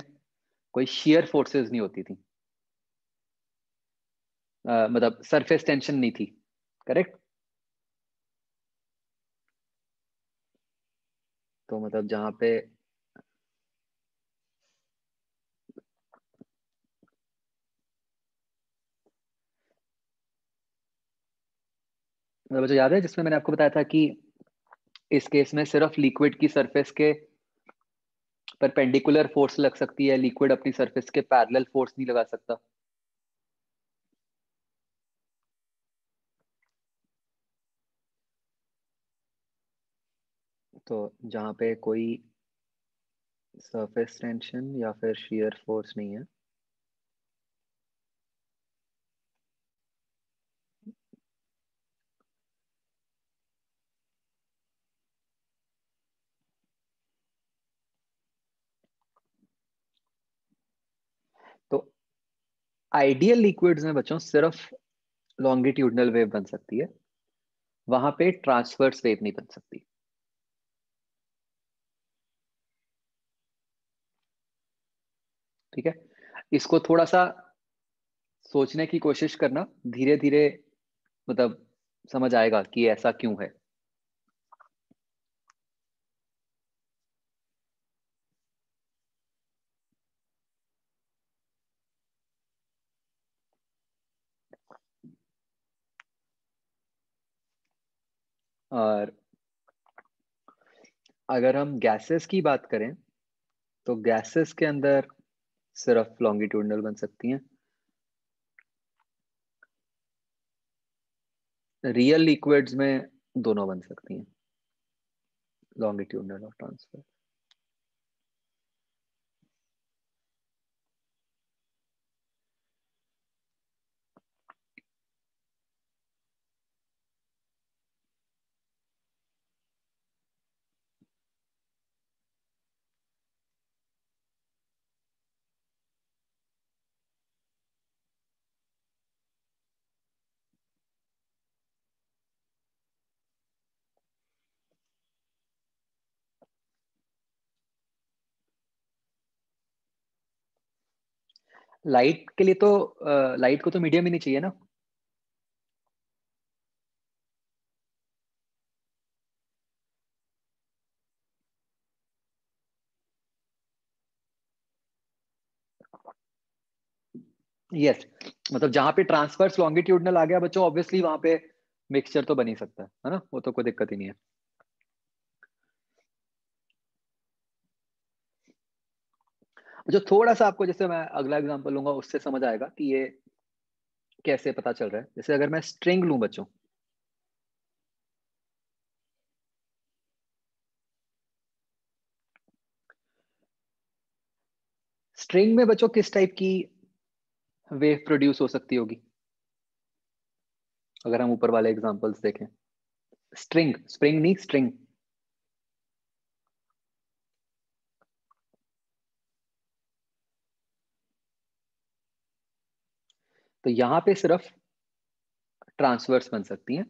कोई शियर फोर्सेस नहीं होती थी, मतलब सरफेस टेंशन नहीं थी, करेक्ट? तो मतलब जहां पे मतलब मुझे याद है जिसमें मैंने आपको बताया था कि इस केस में सिर्फ लिक्विड की सरफेस के परपेंडिकुलर फोर्स लग सकती है, लिक्विड अपनी सरफेस के पैरेलल फोर्स नहीं लगा सकता। तो जहां पे कोई सरफेस टेंशन या फिर शियर फोर्स नहीं है, तो आइडियल लिक्विड्स में बच्चों सिर्फ लॉन्गिट्यूडनल वेव बन सकती है, वहां पे ट्रांसवर्स वेव नहीं बन सकती, ठीक है? इसको थोड़ा सा सोचने की कोशिश करना, धीरे धीरे मतलब समझ आएगा कि ऐसा क्यों है। और अगर हम गैसेस की बात करें तो गैसेस के अंदर सिर्फ लॉन्गिट्यूडनल बन सकती हैं, रियल लिक्विड्स में दोनों बन सकती हैं, लॉन्गिट्यूडनल और ट्रांसफर। लाइट के लिए तो लाइट को तो मीडियम ही नहीं चाहिए ना। यस, मतलब जहां पे ट्रांसफर्स लॉन्गिट्यूडनल आ गया बच्चों, ऑब्वियसली वहां पे मिक्सचर तो बन ही सकता है ना, वो तो कोई दिक्कत ही नहीं है। जो थोड़ा सा आपको, जैसे मैं अगला एग्जांपल लूंगा उससे समझ आएगा कि ये कैसे पता चल रहा है। जैसे अगर मैं स्ट्रिंग लूं बच्चों, स्ट्रिंग में बच्चों किस टाइप की वेव प्रोड्यूस हो सकती होगी, अगर हम ऊपर वाले एग्जांपल्स देखें। स्ट्रिंग, स्प्रिंग नहीं, स्ट्रिंग। तो यहां पे सिर्फ ट्रांसवर्स बन सकती हैं,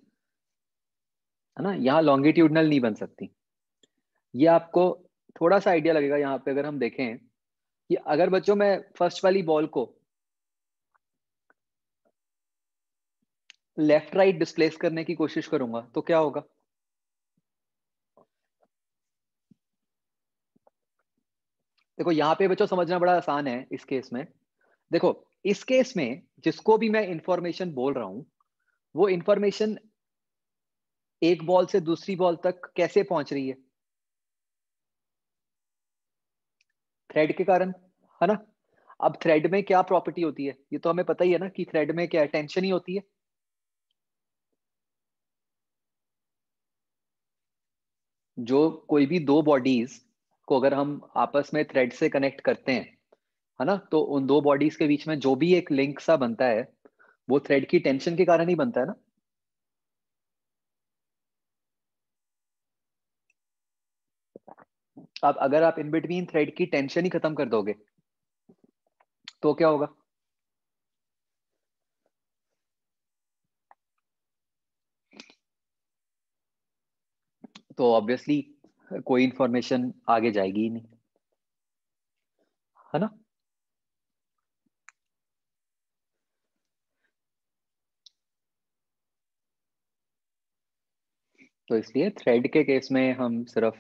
है ना, यहाँ लॉन्गिट्यूडनल नहीं बन सकती। ये आपको थोड़ा सा आइडिया लगेगा यहाँ पे अगर हम देखें कि अगर बच्चों मैं फर्स्ट वाली बॉल को लेफ्ट राइट डिस्प्लेस करने की कोशिश करूंगा तो क्या होगा। देखो यहाँ पे बच्चों समझना बड़ा आसान है इस केस में। देखो इस केस में जिसको भी मैं इंफॉर्मेशन बोल रहा हूं, वो इंफॉर्मेशन एक बॉल से दूसरी बॉल तक कैसे पहुंच रही है, थ्रेड के कारण, है ना। अब थ्रेड में क्या प्रॉपर्टी होती है, ये तो हमें पता ही है ना कि थ्रेड में क्या टेंशन ही होती है। जो कोई भी दो बॉडीज को अगर हम आपस में थ्रेड से कनेक्ट करते हैं, है ना, तो उन दो बॉडीज के बीच में जो भी एक लिंक सा बनता है वो थ्रेड की टेंशन के कारण ही बनता है ना। अब अगर आप इन बिटवीन थ्रेड की टेंशन ही खत्म कर दोगे तो क्या होगा। तो ऑब्वियसली कोई इंफॉर्मेशन आगे जाएगी ही नहीं, है ना। तो इसलिए थ्रेड के केस में हम सिर्फ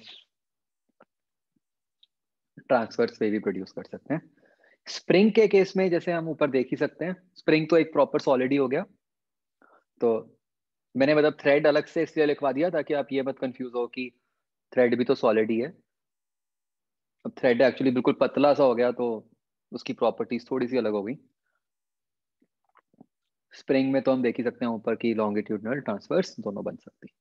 ट्रांसवर्स पे भी प्रोड्यूस कर सकते हैं। स्प्रिंग के केस में जैसे हम ऊपर देख ही सकते हैं, स्प्रिंग तो एक प्रॉपर सॉलिड ही हो गया। तो मैंने मतलब थ्रेड अलग से इसलिए लिखवा दिया ताकि आप ये मत कंफ्यूज हो कि थ्रेड भी तो सॉलिड ही है। अब थ्रेड एक्चुअली बिल्कुल पतला सा हो गया तो उसकी प्रॉपर्टीज थोड़ी सी अलग हो गई। स्प्रिंग में तो हम देख ही सकते हैं ऊपर की लॉन्गिट्यूडनल ट्रांसफर्स दोनों बन सकती हैं।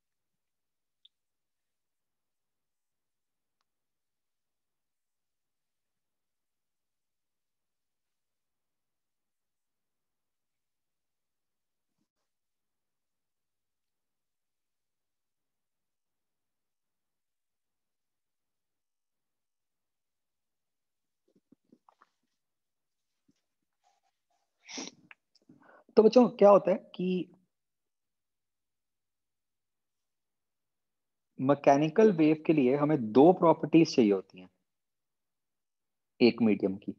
तो बच्चों क्या होता है कि मैकेनिकल वेव के लिए हमें दो प्रॉपर्टीज चाहिए होती हैं एक मीडियम की।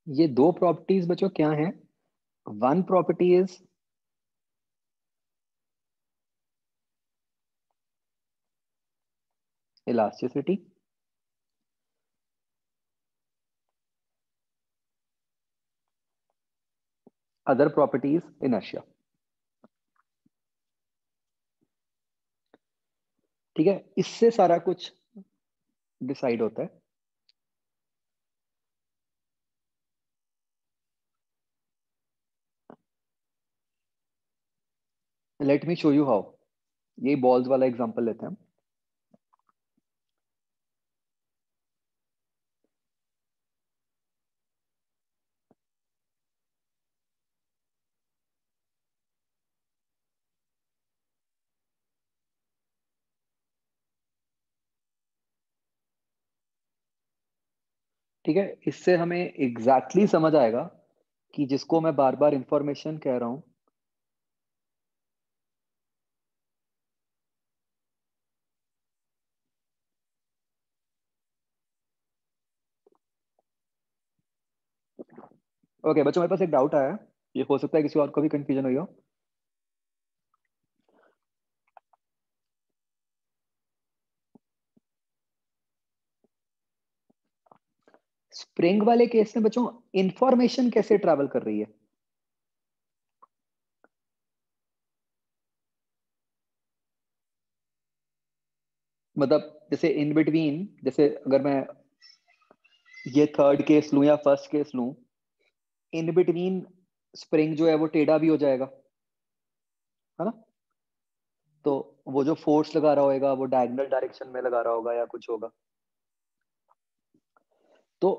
ये दो प्रॉपर्टीज बच्चों क्या हैं। One property is elasticity, other property is inertia. ठीक है, इससे सारा कुछ डिसाइड होता है। Let me show you how. ये बॉल्स वाला एग्जांपल लेते हैं हम। ठीक है, इससे हमें एग्जैक्टली समझ आएगा कि जिसको मैं बार बार इंफॉर्मेशन कह रहा हूं, ओके बच्चों मेरे पास एक डाउट आया है, ये हो सकता है किसी और को भी कंफ्यूजन हुई हो। स्प्रिंग वाले केस में बच्चों इंफॉर्मेशन कैसे ट्रैवल कर रही है? मतलब जैसे इन बिटवीन, जैसे अगर मैं ये थर्ड केस लूं या फर्स्ट केस लूं, इन बिटवीन स्प्रिंग जो है वो टेढ़ा भी हो जाएगा, है ना? तो वो जो फोर्स लगा रहा होगा वो डायगोनल डायरेक्शन में लगा रहा होगा या कुछ होगा, तो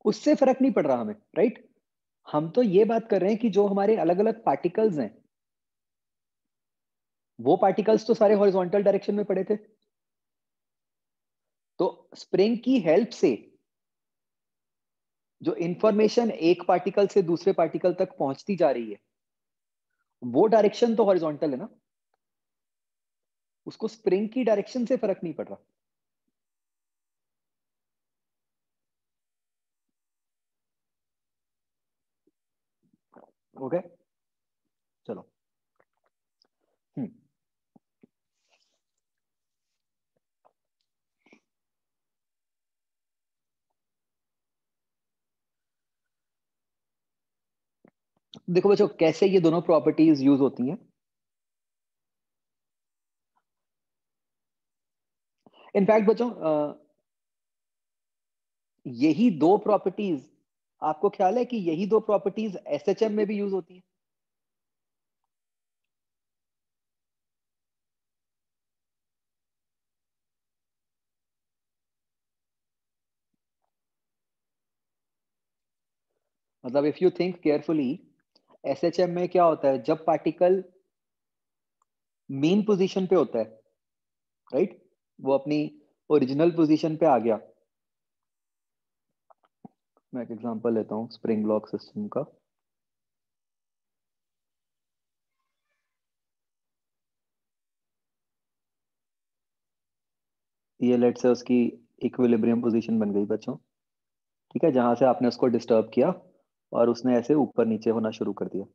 उससे फर्क नहीं पड़ रहा हमें, राइट? हम तो ये बात कर रहे हैं कि जो हमारे अलग अलग पार्टिकल्स हैं, वो पार्टिकल्स तो सारे हॉरिजॉन्टल डायरेक्शन में पड़े थे। तो स्प्रिंग की हेल्प से जो इंफॉर्मेशन एक पार्टिकल से दूसरे पार्टिकल तक पहुंचती जा रही है, वो डायरेक्शन तो हॉरिजॉन्टल है ना, उसको स्प्रिंग की डायरेक्शन से फर्क नहीं पड़ रहा। ओके चलो। हम्म देखो बच्चों कैसे ये दोनों प्रॉपर्टीज यूज होती हैं। इनफैक्ट बच्चों यही दो प्रॉपर्टीज, आपको ख्याल है कि यही दो प्रॉपर्टीज एसएचएम में भी यूज होती हैं? मतलब if you think carefully, SHM में क्या होता है, जब पार्टिकल मेन पोजीशन पे होता है, राइट, वो अपनी ओरिजिनल पोजीशन पे आ गया। मैं एक एग्जांपल लेता हूँ स्प्रिंग ब्लॉक सिस्टम का। ये लेट से उसकी इक्विलिब्रियम पोजीशन बन गई बच्चों, ठीक है, जहां से आपने उसको डिस्टर्ब किया और उसने ऐसे ऊपर नीचे होना शुरू कर दिया।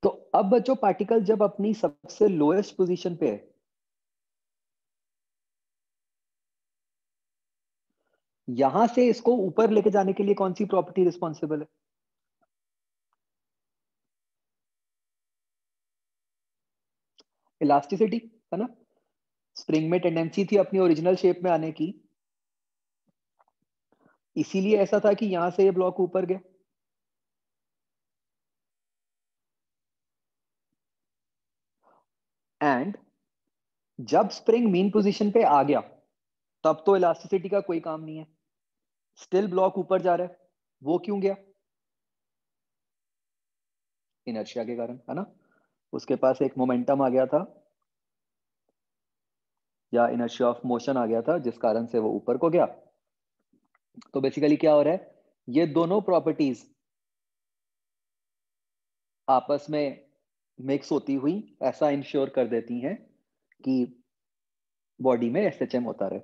तो अब बच्चों पार्टिकल जब अपनी सबसे लोएस्ट पोजीशन पे है, यहां से इसको ऊपर लेके जाने के लिए कौन सी प्रॉपर्टी रिस्पॉन्सिबल है? इलास्टिसिटी, है ना? स्प्रिंग में टेंडेंसी थी अपनी ओरिजिनल शेप में आने की, इसीलिए ऐसा था कि यहां से ये ब्लॉक ऊपर गया। एंड जब स्प्रिंग मीन पोजीशन पे आ गया, तब तो इलास्टिसिटी का कोई काम नहीं है, स्टिल ब्लॉक ऊपर जा रहा है। वो क्यों गया? इनर्शिया के कारण, है ना? उसके पास एक मोमेंटम आ गया था, या इनर्शिया ऑफ मोशन आ गया था, जिस कारण से वो ऊपर को गया। तो बेसिकली क्या हो रहा है, ये दोनों प्रॉपर्टीज आपस में मिक्स होती हुई ऐसा इंश्योर कर देती हैं कि बॉडी में एसएचएम होता रहे,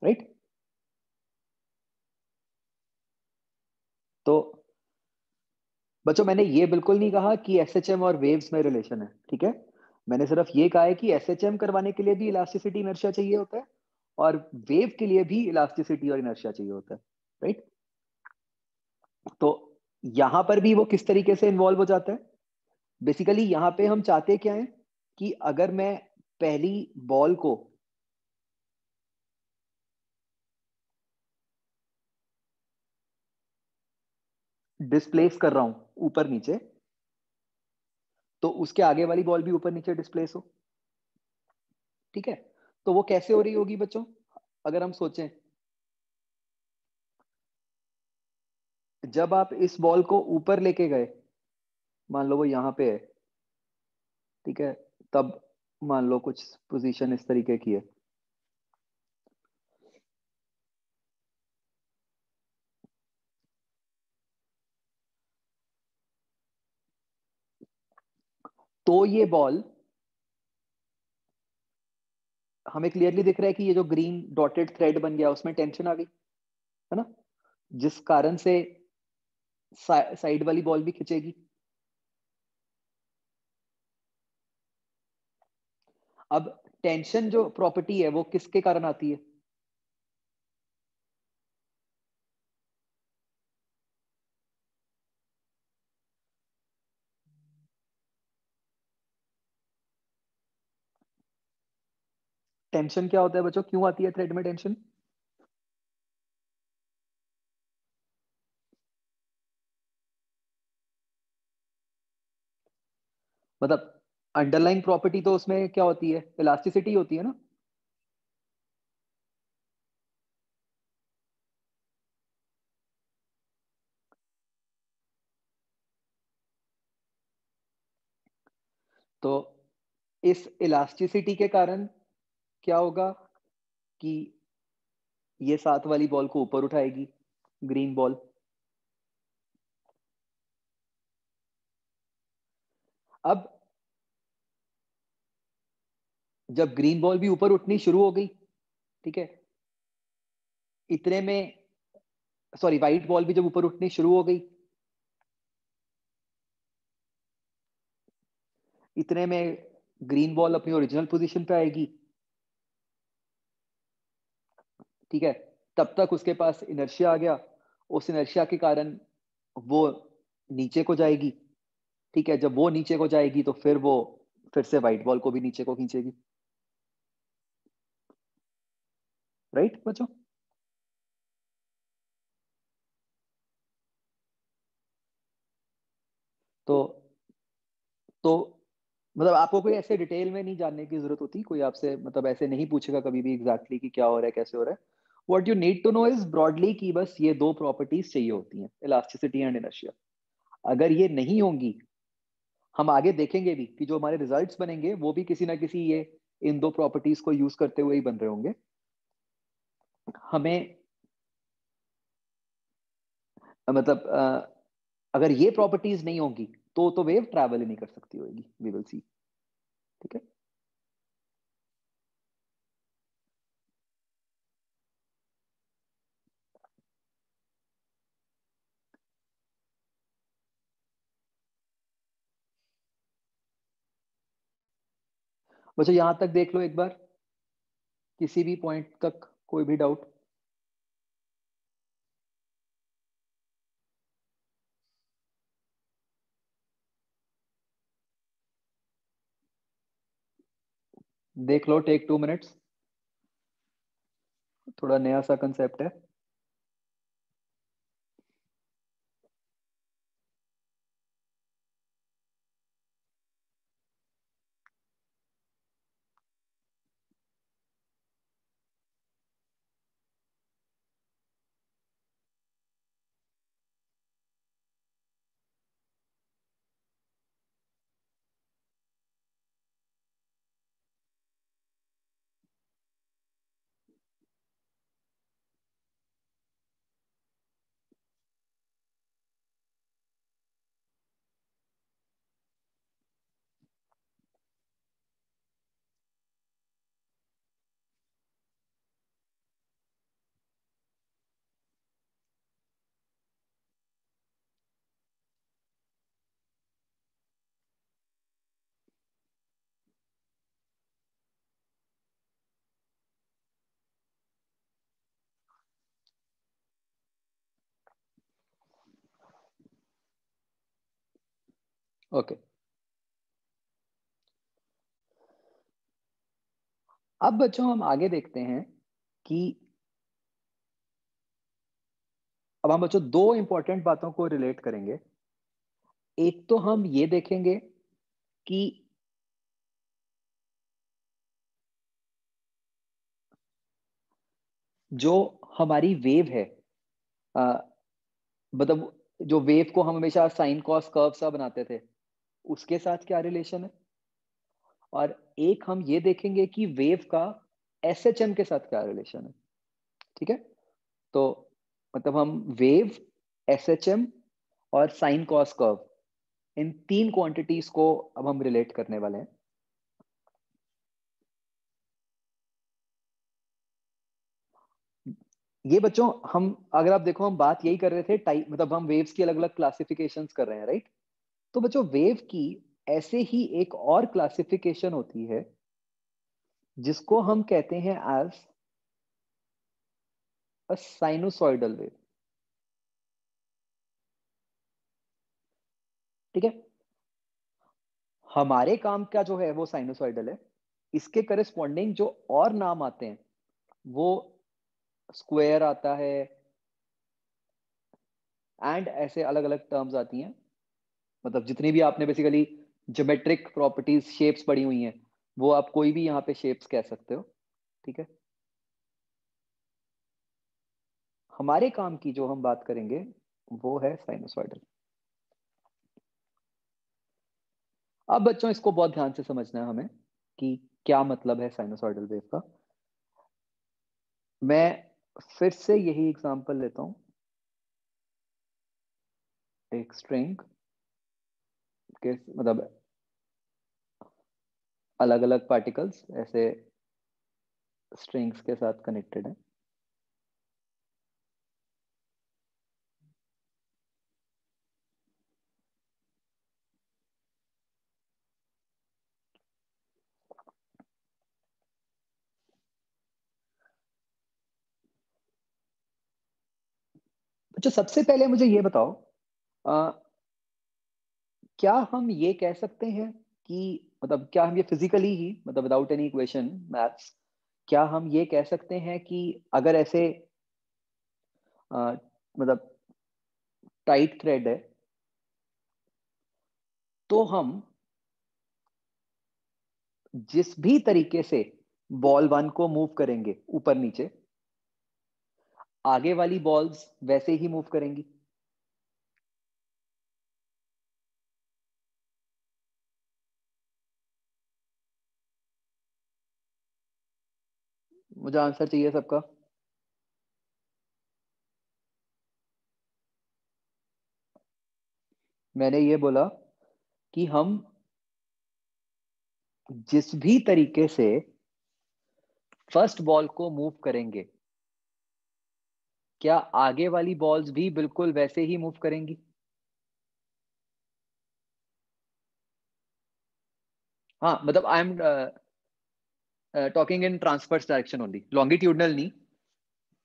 राइट? तो बच्चों मैंने ये बिल्कुल नहीं कहा कि एसएचएम और वेव्स में रिलेशन है, ठीक है? मैंने सिर्फ ये कहा है कि एसएचएम करवाने के लिए भी इलास्टिसिटी इनर्शिया चाहिए होता है, और वेव के लिए भी इलास्टिसिटी और इनर्शिया चाहिए होता है, राइट? तो यहां पर भी वो किस तरीके से इन्वॉल्व हो जाता है? बेसिकली यहां पे हम चाहते क्या है कि अगर मैं पहली बॉल को डिस्प्लेस कर रहा हूं ऊपर नीचे, तो उसके आगे वाली बॉल भी ऊपर नीचे डिस्प्लेस हो, ठीक है? तो वो कैसे हो रही होगी बच्चों? अगर हम सोचें, जब आप इस बॉल को ऊपर लेके गए, मान लो वो यहाँ पे है, ठीक है, तब मान लो कुछ पोजीशन इस तरीके की है, तो ये बॉल हमें क्लियरली दिख रहा है कि ये जो ग्रीन डॉटेड थ्रेड बन गया उसमें टेंशन आ गई, है ना, जिस कारण से साइड वाली बॉल भी खिंचेगी। अब टेंशन जो प्रॉपर्टी है वो किसके कारण आती है? टेंशन क्या होता है बच्चों, क्यों आती है थ्रेड में टेंशन? मतलब अंडरलाइंग प्रॉपर्टी तो उसमें क्या होती है, इलास्टिसिटी होती है ना। तो इस इलास्टिसिटी के कारण क्या होगा कि ये साथ वाली बॉल को ऊपर उठाएगी, ग्रीन बॉल। अब जब ग्रीन बॉल भी ऊपर उठनी शुरू हो गई, ठीक है, इतने में, सॉरी, व्हाइट बॉल भी जब ऊपर उठनी शुरू हो गई, इतने में ग्रीन बॉल अपनी ओरिजिनल पोजीशन पे आएगी, ठीक है, तब तक उसके पास इनर्शिया आ गया, उस इनर्शिया के कारण वो नीचे को जाएगी, ठीक है, जब वो नीचे को जाएगी तो फिर वो फिर से व्हाइट बॉल को भी नीचे को खींचेगी, राइट बच्चों? तो तो मतलब आपको कोई ऐसे डिटेल में नहीं जानने की जरूरत होती, कोई आपसे मतलब ऐसे नहीं पूछेगा कभी भी एग्जैक्टली कि क्या हो रहा है कैसे हो रहा है। What you need to know is broadly कि बस ये दो प्रॉपर्टीज चाहिए होती हैं, इलास्टिसिटी एंड इनर्शिया। अगर ये नहीं होंगी, हम आगे देखेंगे भी कि जो हमारे रिजल्ट्स बनेंगे वो भी किसी ना किसी ये इन दो प्रॉपर्टीज को यूज करते हुए ही बन रहे होंगे। हमें मतलब अगर ये प्रॉपर्टीज नहीं होंगी तो वेव ट्रैवल ही नहीं कर सकती होगी, वी विल सी, ठीक है। बच्चों यहां तक देख लो एक बार, किसी भी पॉइंट तक कोई भी डाउट? देख लो, टेक 2 मिनट्स, थोड़ा नया सा कंसेप्ट है। ओके, अब बच्चों हम आगे देखते हैं कि अब हम बच्चों दो इंपॉर्टेंट बातों को रिलेट करेंगे। एक तो हम ये देखेंगे कि जो हमारी वेव है, मतलब जो वेव को हम हमेशा साइन कॉस कर्व सा बनाते थे, उसके साथ क्या रिलेशन है, और एक हम ये देखेंगे कि वेव का एसएचएम के साथ क्या रिलेशन है। ठीक है, तो मतलब हम वेव, एसएचएम और साइन कॉस कर्व, इन 3 क्वांटिटीज को अब हम रिलेट करने वाले हैं। ये बच्चों हम, अगर आप देखो, हम बात यही कर रहे थे टाइप, मतलब हम वेव्स की अलग अलग क्लासिफिकेशंस कर रहे हैं, राइट। तो बच्चों वेव की ऐसे ही एक और क्लासिफिकेशन होती है जिसको हम कहते हैं एज अ साइनोसॉइडल वेव। ठीक है, हमारे काम का जो है वो साइनोसॉइडल है, इसके करस्पॉन्डिंग जो और नाम आते हैं वो स्क्वायर आता है, एंड ऐसे अलग अलग टर्म्स आती हैं। मतलब जितनी भी आपने बेसिकली ज्योमेट्रिक प्रॉपर्टीज, शेप्स पढ़ी हुई हैं, वो आप कोई भी यहाँ पे शेप्स कह सकते हो। ठीक है, हमारे काम की जो हम बात करेंगे वो है साइनोसॉइडल। अब बच्चों इसको बहुत ध्यान से समझना है हमें कि क्या मतलब है साइनोसॉइडल वेव का। मैं फिर से यही एग्जांपल लेता हूं, एक स्ट्रिंग के मतलब अलग अलग पार्टिकल्स ऐसे स्ट्रिंग्स के साथ कनेक्टेड है। अच्छा, सबसे पहले मुझे ये बताओ, आ, क्या हम ये कह सकते हैं कि, मतलब क्या हम ये फिजिकली ही, मतलब विदाउट एनी इक्वेशन, मैथ्स, क्या हम ये कह सकते हैं कि अगर ऐसे मतलब टाइट थ्रेड है तो हम जिस भी तरीके से बॉल वन को मूव करेंगे ऊपर नीचे, आगे वाली बॉल्स वैसे ही मूव करेंगी? मुझे आंसर चाहिए सबका। मैंने ये बोला कि हम जिस भी तरीके से फर्स्ट बॉल को मूव करेंगे, क्या आगे वाली बॉल्स भी बिल्कुल वैसे ही मूव करेंगी? हाँ, मतलब I am talking in transverse direction only, longitudinal नहीं।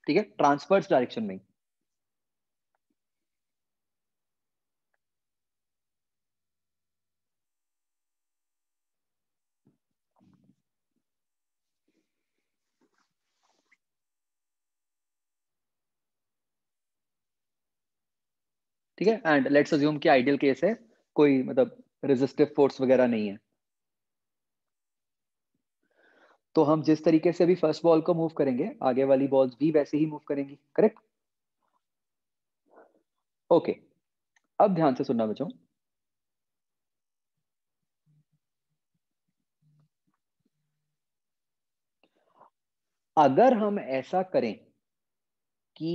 ठीक है, ट्रांसवर्स डायरेक्शन में ही। ठीक है, एंड लेट्स अज्यूम कि आइडियल केस है, कोई मतलब रेजिस्टिव फोर्स वगैरह नहीं है, तो हम जिस तरीके से अभी फर्स्ट बॉल को मूव करेंगे आगे वाली बॉल्स भी वैसे ही मूव करेंगी, करेक्ट? ओके, अब ध्यान से सुनना बच्चों। अगर हम ऐसा करें कि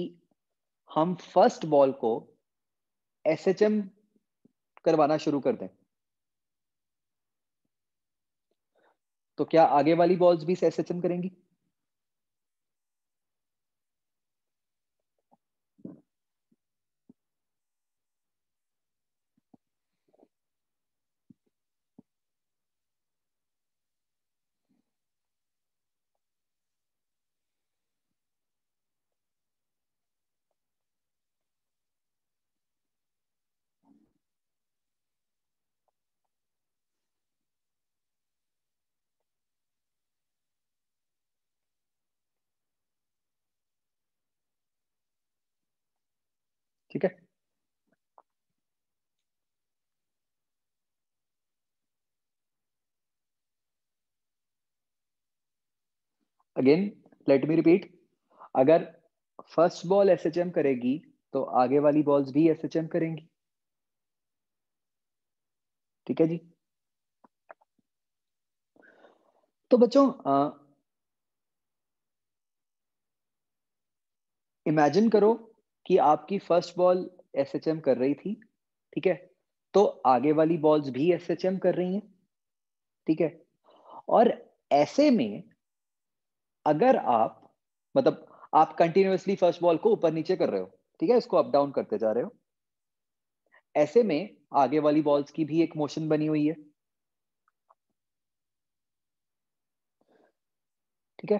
हम फर्स्ट बॉल को एसएचएम करवाना शुरू कर दें, तो क्या आगे वाली बॉल्स भी एसएचएम करेंगी? ठीक है, अगेन लेट मी रिपीट, अगर फर्स्ट बॉल एसएचएम करेगी तो आगे वाली बॉल्स भी एसएचएम करेंगी। ठीक है जी। तो बच्चों इमेजिन करो कि आपकी फर्स्ट बॉल एसएचएम कर रही थी, ठीक है, तो आगे वाली बॉल्स भी एसएचएम कर रही हैं, ठीक है। और ऐसे में अगर आप मतलब आप कंटिन्यूअसली फर्स्ट बॉल को ऊपर नीचे कर रहे हो, ठीक है, इसको अप डाउन करते जा रहे हो, ऐसे में आगे वाली बॉल्स की भी एक मोशन बनी हुई है, ठीक है।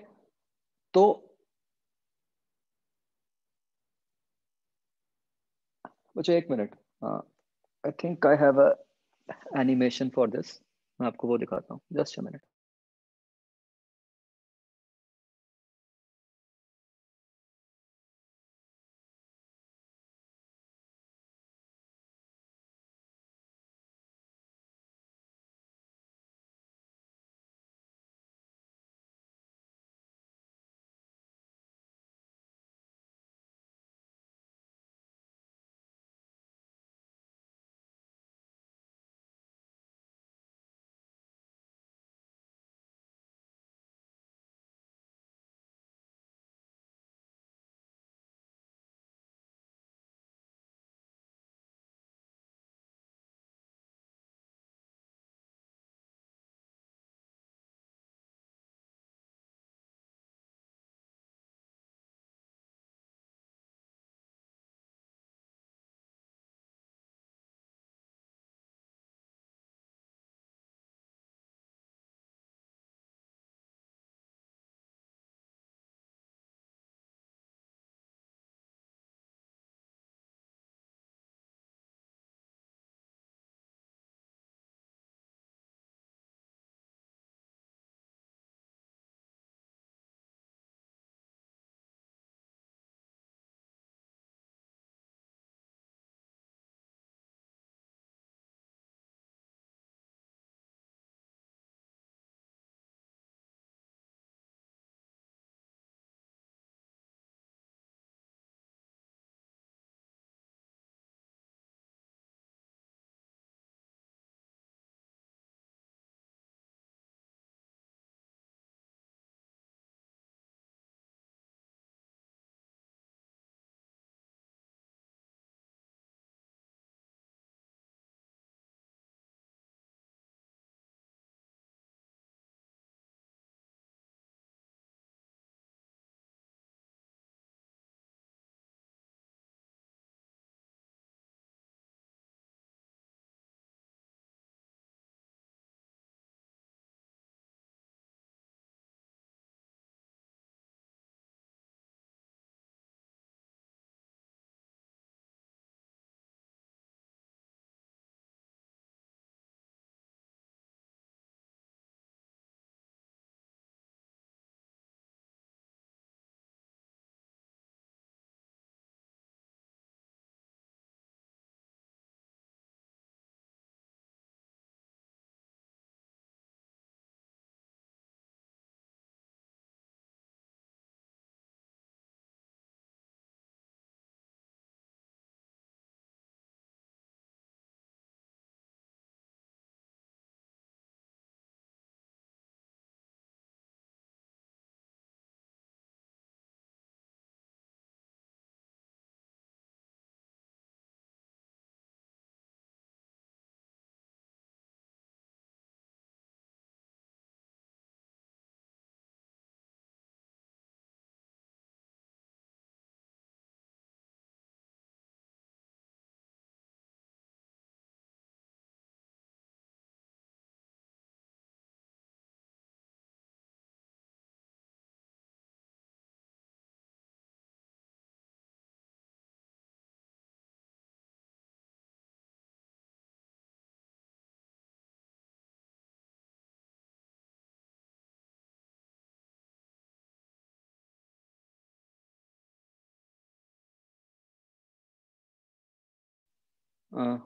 तो मुझे एक minute, I think I have a animation for this, मैं आपको वो दिखाता हूँ, जस्ट अ मिनट।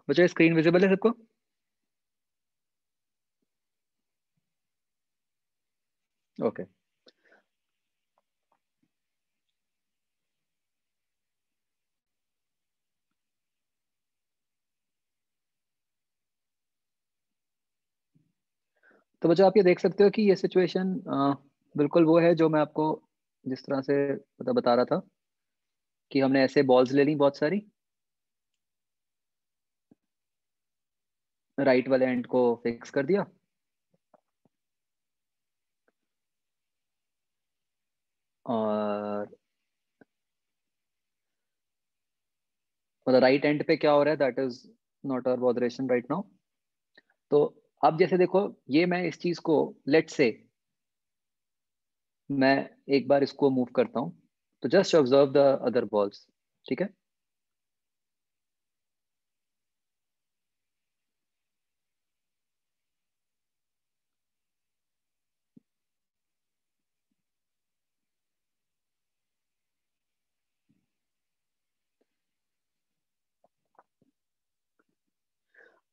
बच्चों स्क्रीन विजिबल है सबको? ओके। तो बच्चों आप ये देख सकते हो कि ये सिचुएशन बिल्कुल वो है जो मैं आपको जिस तरह से बता रहा था कि हमने ऐसे बॉल्स ले ली बहुत सारी, राइट वाले एंड को फिक्स कर दिया, और मतलब राइट एंड पे क्या हो रहा है that is not our botheration right now. तो अब जैसे देखो, ये मैं इस चीज को लेट से मैं एक बार इसको मूव करता हूँ, तो just observe the other balls, ठीक है।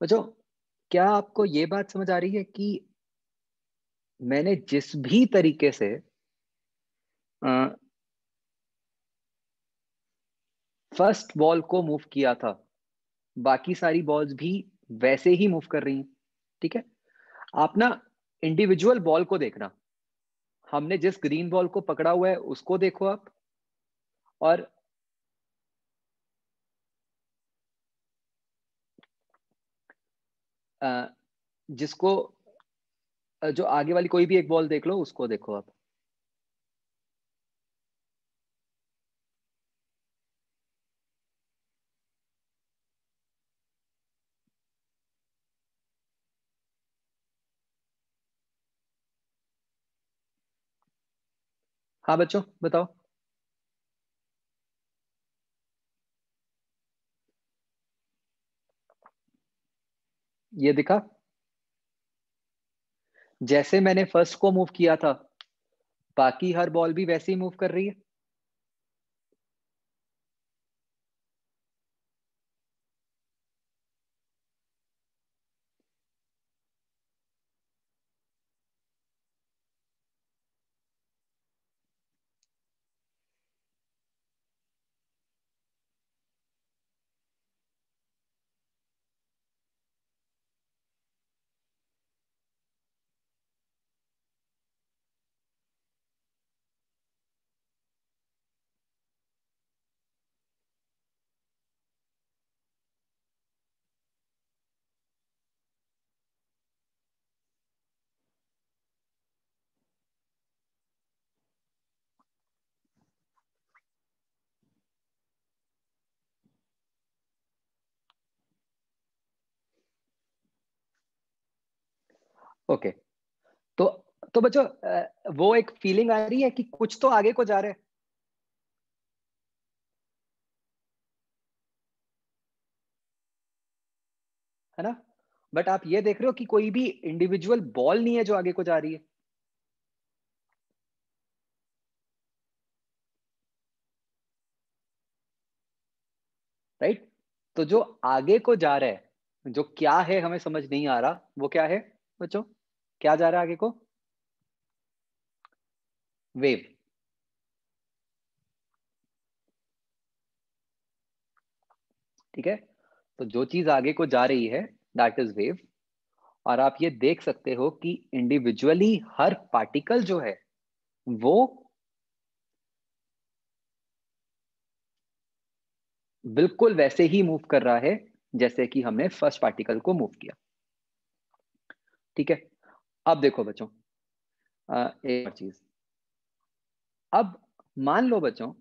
बच्चों क्या आपको ये बात समझ आ रही है कि मैंने जिस भी तरीके से फर्स्ट बॉल को मूव किया था, बाकी सारी बॉल्स भी वैसे ही मूव कर रही हैं, ठीक है। आप ना इंडिविजुअल बॉल को देखना, हमने जिस ग्रीन बॉल को पकड़ा हुआ है उसको देखो आप, और जिसको जो आगे वाली कोई भी एक बॉल देख लो उसको देखो आप। हाँ बच्चों बताओ। ये दिखा, जैसे मैंने फर्स्ट को मूव किया था बाकी हर बॉल भी वैसे ही मूव कर रही है, ओके। तो बच्चों वो एक फीलिंग आ रही है कि कुछ तो आगे को जा रहा है है ना। बट आप ये देख रहे हो कि कोई भी इंडिविजुअल बॉल नहीं है जो आगे को जा रही है, राइट। तो जो आगे को जा रहा है, जो क्या है हमें समझ नहीं आ रहा, वो क्या है बच्चों, क्या जा रहा है आगे को? वेव, ठीक है। तो जो चीज आगे को जा रही है दैट इज वेव, और आप ये देख सकते हो कि इंडिविजुअली हर पार्टिकल जो है वो बिल्कुल वैसे ही मूव कर रहा है जैसे कि हमने फर्स्ट पार्टिकल को मूव किया, ठीक है। अब देखो बच्चों, एक और चीज, अब मान लो बच्चों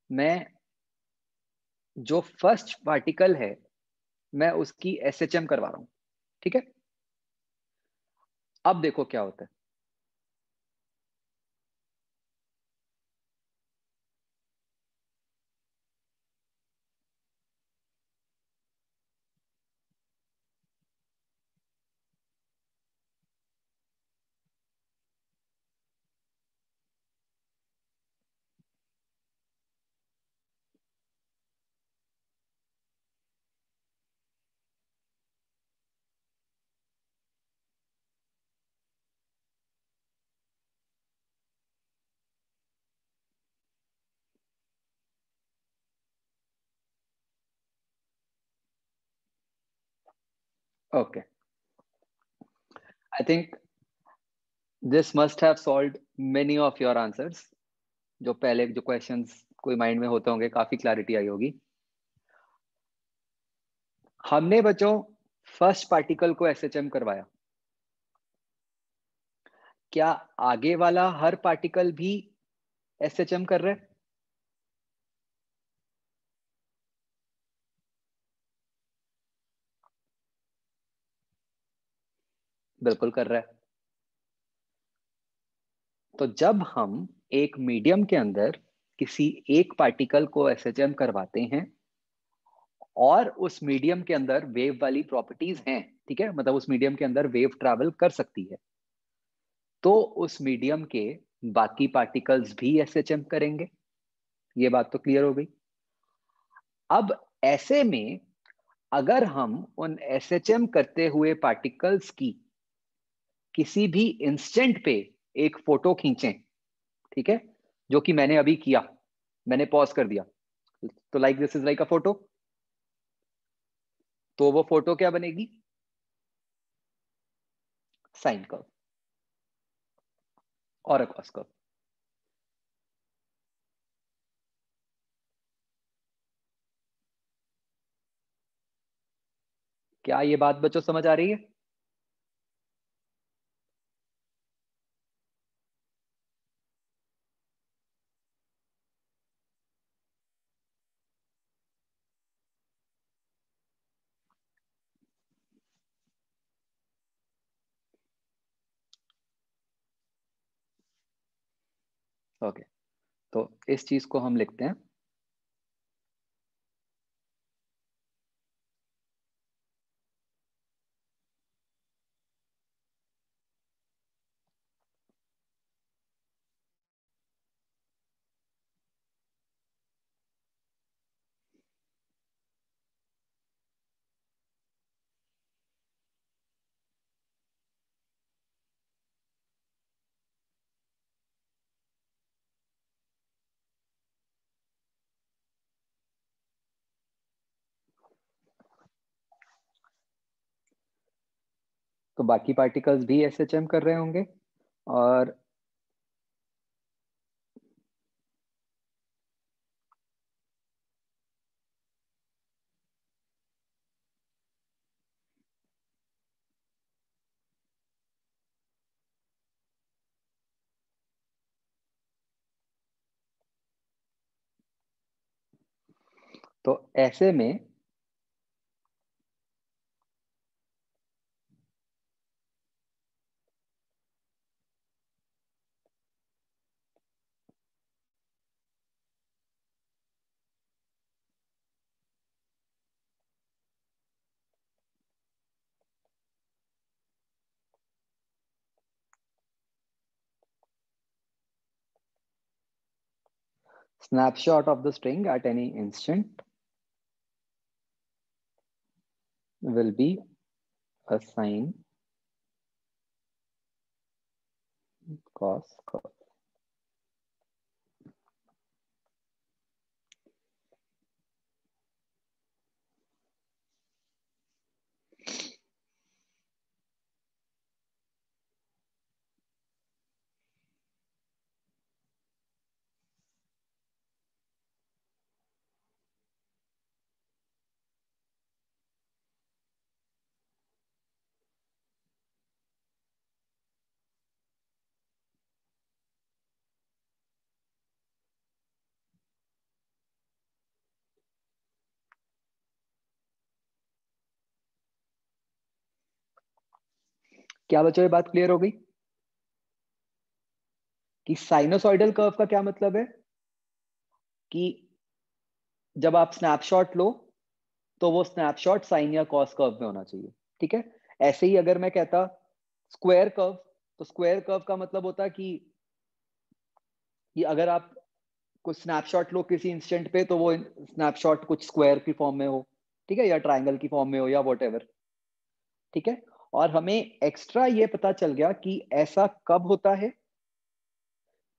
मैं जो फर्स्ट पार्टिकल है मैं उसकी एसएचएम करवा रहा हूं, ठीक है। अब देखो क्या होता है। Okay, I think this must have solved many of your answers. जो पहले जो क्वेश्चंस कोई माइंड में होते होंगे, काफी क्लैरिटी आई होगी। हमने बच्चों फर्स्ट पार्टिकल को एसएचएम करवाया, क्या आगे वाला हर पार्टिकल भी एसएचएम कर रहा है? बिल्कुल कर रहा है। तो जब हम एक मीडियम के अंदर किसी एक पार्टिकल को एसएचएम करवाते हैं और उस मीडियम के अंदर वेव वाली प्रॉपर्टीज हैं, ठीक है, मतलब उस मीडियम के अंदर वेव ट्रैवल कर सकती है, तो उस मीडियम के बाकी पार्टिकल्स भी एसएचएम करेंगे। ये बात तो क्लियर हो गई। अब ऐसे में अगर हम उन एसएचएम करते हुए पार्टिकल्स की किसी भी इंस्टेंट पे एक फोटो खींचें, ठीक है, जो कि मैंने अभी किया, मैंने पॉज कर दिया, तो like this is like a photo, तो वो फोटो क्या बनेगी? साइन कर्व और अ कॉस कर्व। क्या ये बात बच्चों समझ आ रही है? ओके, तो इस चीज को हम लिखते हैं तो बाकी पार्टिकल्स भी एसएचएम कर रहे होंगे, और तो ऐसे में snapshot of the string at any instant will be a sine cos curve। क्या बच्चों ये बात क्लियर हो गई कि साइनोसॉइडल कर्व का क्या मतलब है? कि जब आप स्नैपशॉट लो तो वो स्नैपशॉट साइन या कॉस कर्व में होना चाहिए, ठीक है। ऐसे ही अगर मैं कहता स्क्वायर कर्व, तो स्क्वायर कर्व का मतलब होता कि अगर आप कुछ स्नैपशॉट लो किसी इंस्टेंट पे, तो वो स्नैपशॉट कुछ स्क्वायर की फॉर्म में हो, ठीक है, या ट्राइंगल की फॉर्म में हो, या वॉट, ठीक है। और हमें एक्स्ट्रा ये पता चल गया कि ऐसा कब होता है,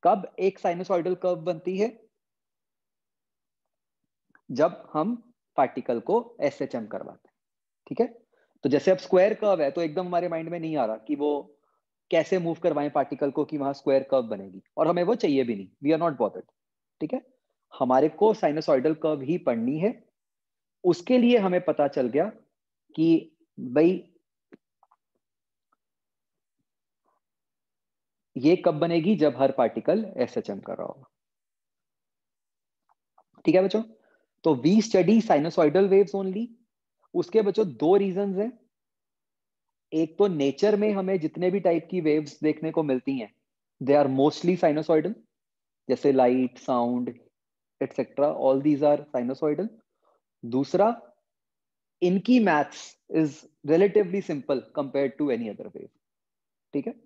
कब एक साइनोसॉइडल कर्व बनती है, जब हम पार्टिकल को एसएचएम करवाते हैं, ठीक है। तो जैसे अब स्क्वायर कर्व है तो एकदम हमारे माइंड में नहीं आ रहा कि वो कैसे मूव करवाएं पार्टिकल को कि वहां स्क्वायर कर्व बनेगी, और हमें वो चाहिए भी नहीं, वी आर नॉट बॉदर्ड, ठीक है। हमारे को साइनसॉइडल कर्व ही पढ़नी है। उसके लिए हमें पता चल गया कि भाई ये कब बनेगी, जब हर पार्टिकल एसएचएम कर रहा होगा, ठीक है बच्चों। तो we study sinusoidal waves only. उसके बच्चों दो रीजंस हैं। एक तो नेचर में हमें जितने भी टाइप की वेव्स देखने को मिलती हैं दे आर मोस्टली साइनसॉइडल, जैसे light, sound etcetera, all these are sinusoidal. दूसरा, इनकी maths is relatively simple compare to any other wave, ठीक है।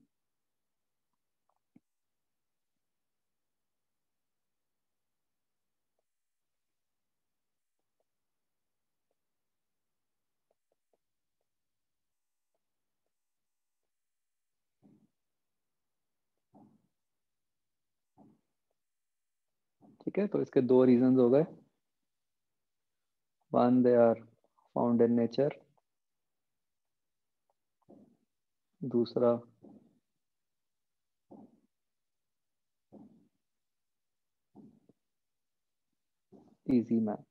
ठीक है, तो इसके दो रीजंस हो गए। One, they are found in nature. दूसरा, easy math.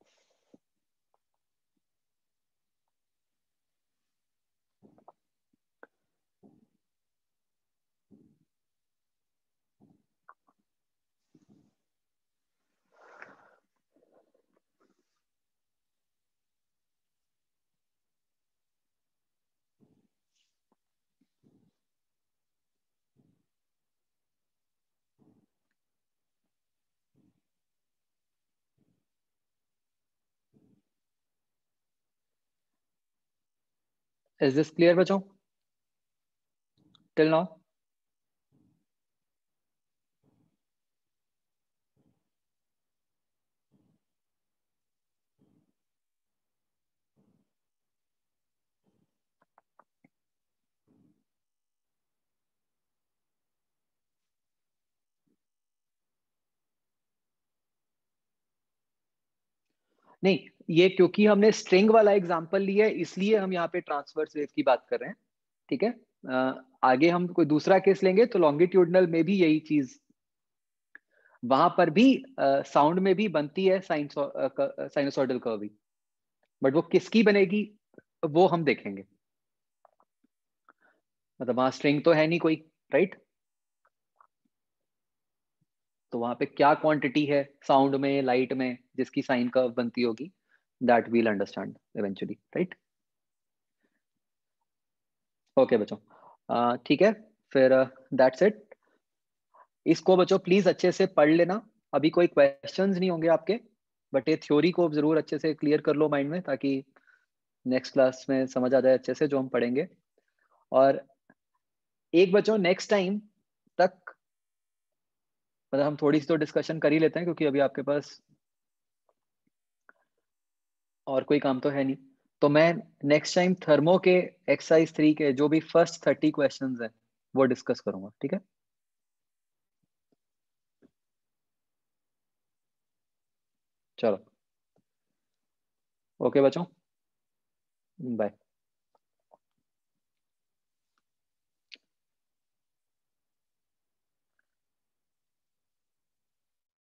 Is this clear बच्चों टिल नाउ? नहीं, ये क्योंकि हमने स्ट्रिंग वाला एग्जांपल लिया है इसलिए हम यहाँ पे ट्रांसवर्स वेव की बात कर रहे हैं, ठीक है। आगे हम कोई दूसरा केस लेंगे तो लॉन्गिट्यूडनल में भी यही चीज, वहां पर भी साउंड में भी बनती है साइनसॉइडल कर्व भी, बट वो किसकी बनेगी वो हम देखेंगे। मतलब वहां स्ट्रिंग तो है नहीं कोई, राइट। तो वहां पे क्या क्वांटिटी है साउंड में, लाइट में, जिसकी साइन कर्व बनती होगी, that we'll understand eventually, right. Okay बच्चों, ठीक है, फिर दैट्स इट। इसको बच्चों प्लीज अच्छे से पढ़ लेना। अभी कोई क्वेश्चंस नहीं होंगे आपके, बट ये थ्योरी को जरूर अच्छे से क्लियर कर लो माइंड में, ताकि नेक्स्ट क्लास में समझ आ जाए अच्छे से जो हम पढ़ेंगे। और एक बच्चों नेक्स्ट टाइम तक, मतलब हम थोड़ी सी तो डिस्कशन कर ही लेते हैं क्योंकि अभी आपके पास और कोई काम तो है नहीं। तो मैं नेक्स्ट टाइम थर्मो के एक्सरसाइज 3 के जो भी फर्स्ट 30 क्वेश्चंस हैं वो डिस्कस करूंगा, ठीक है। चलो, ओके बच्चों, बाय।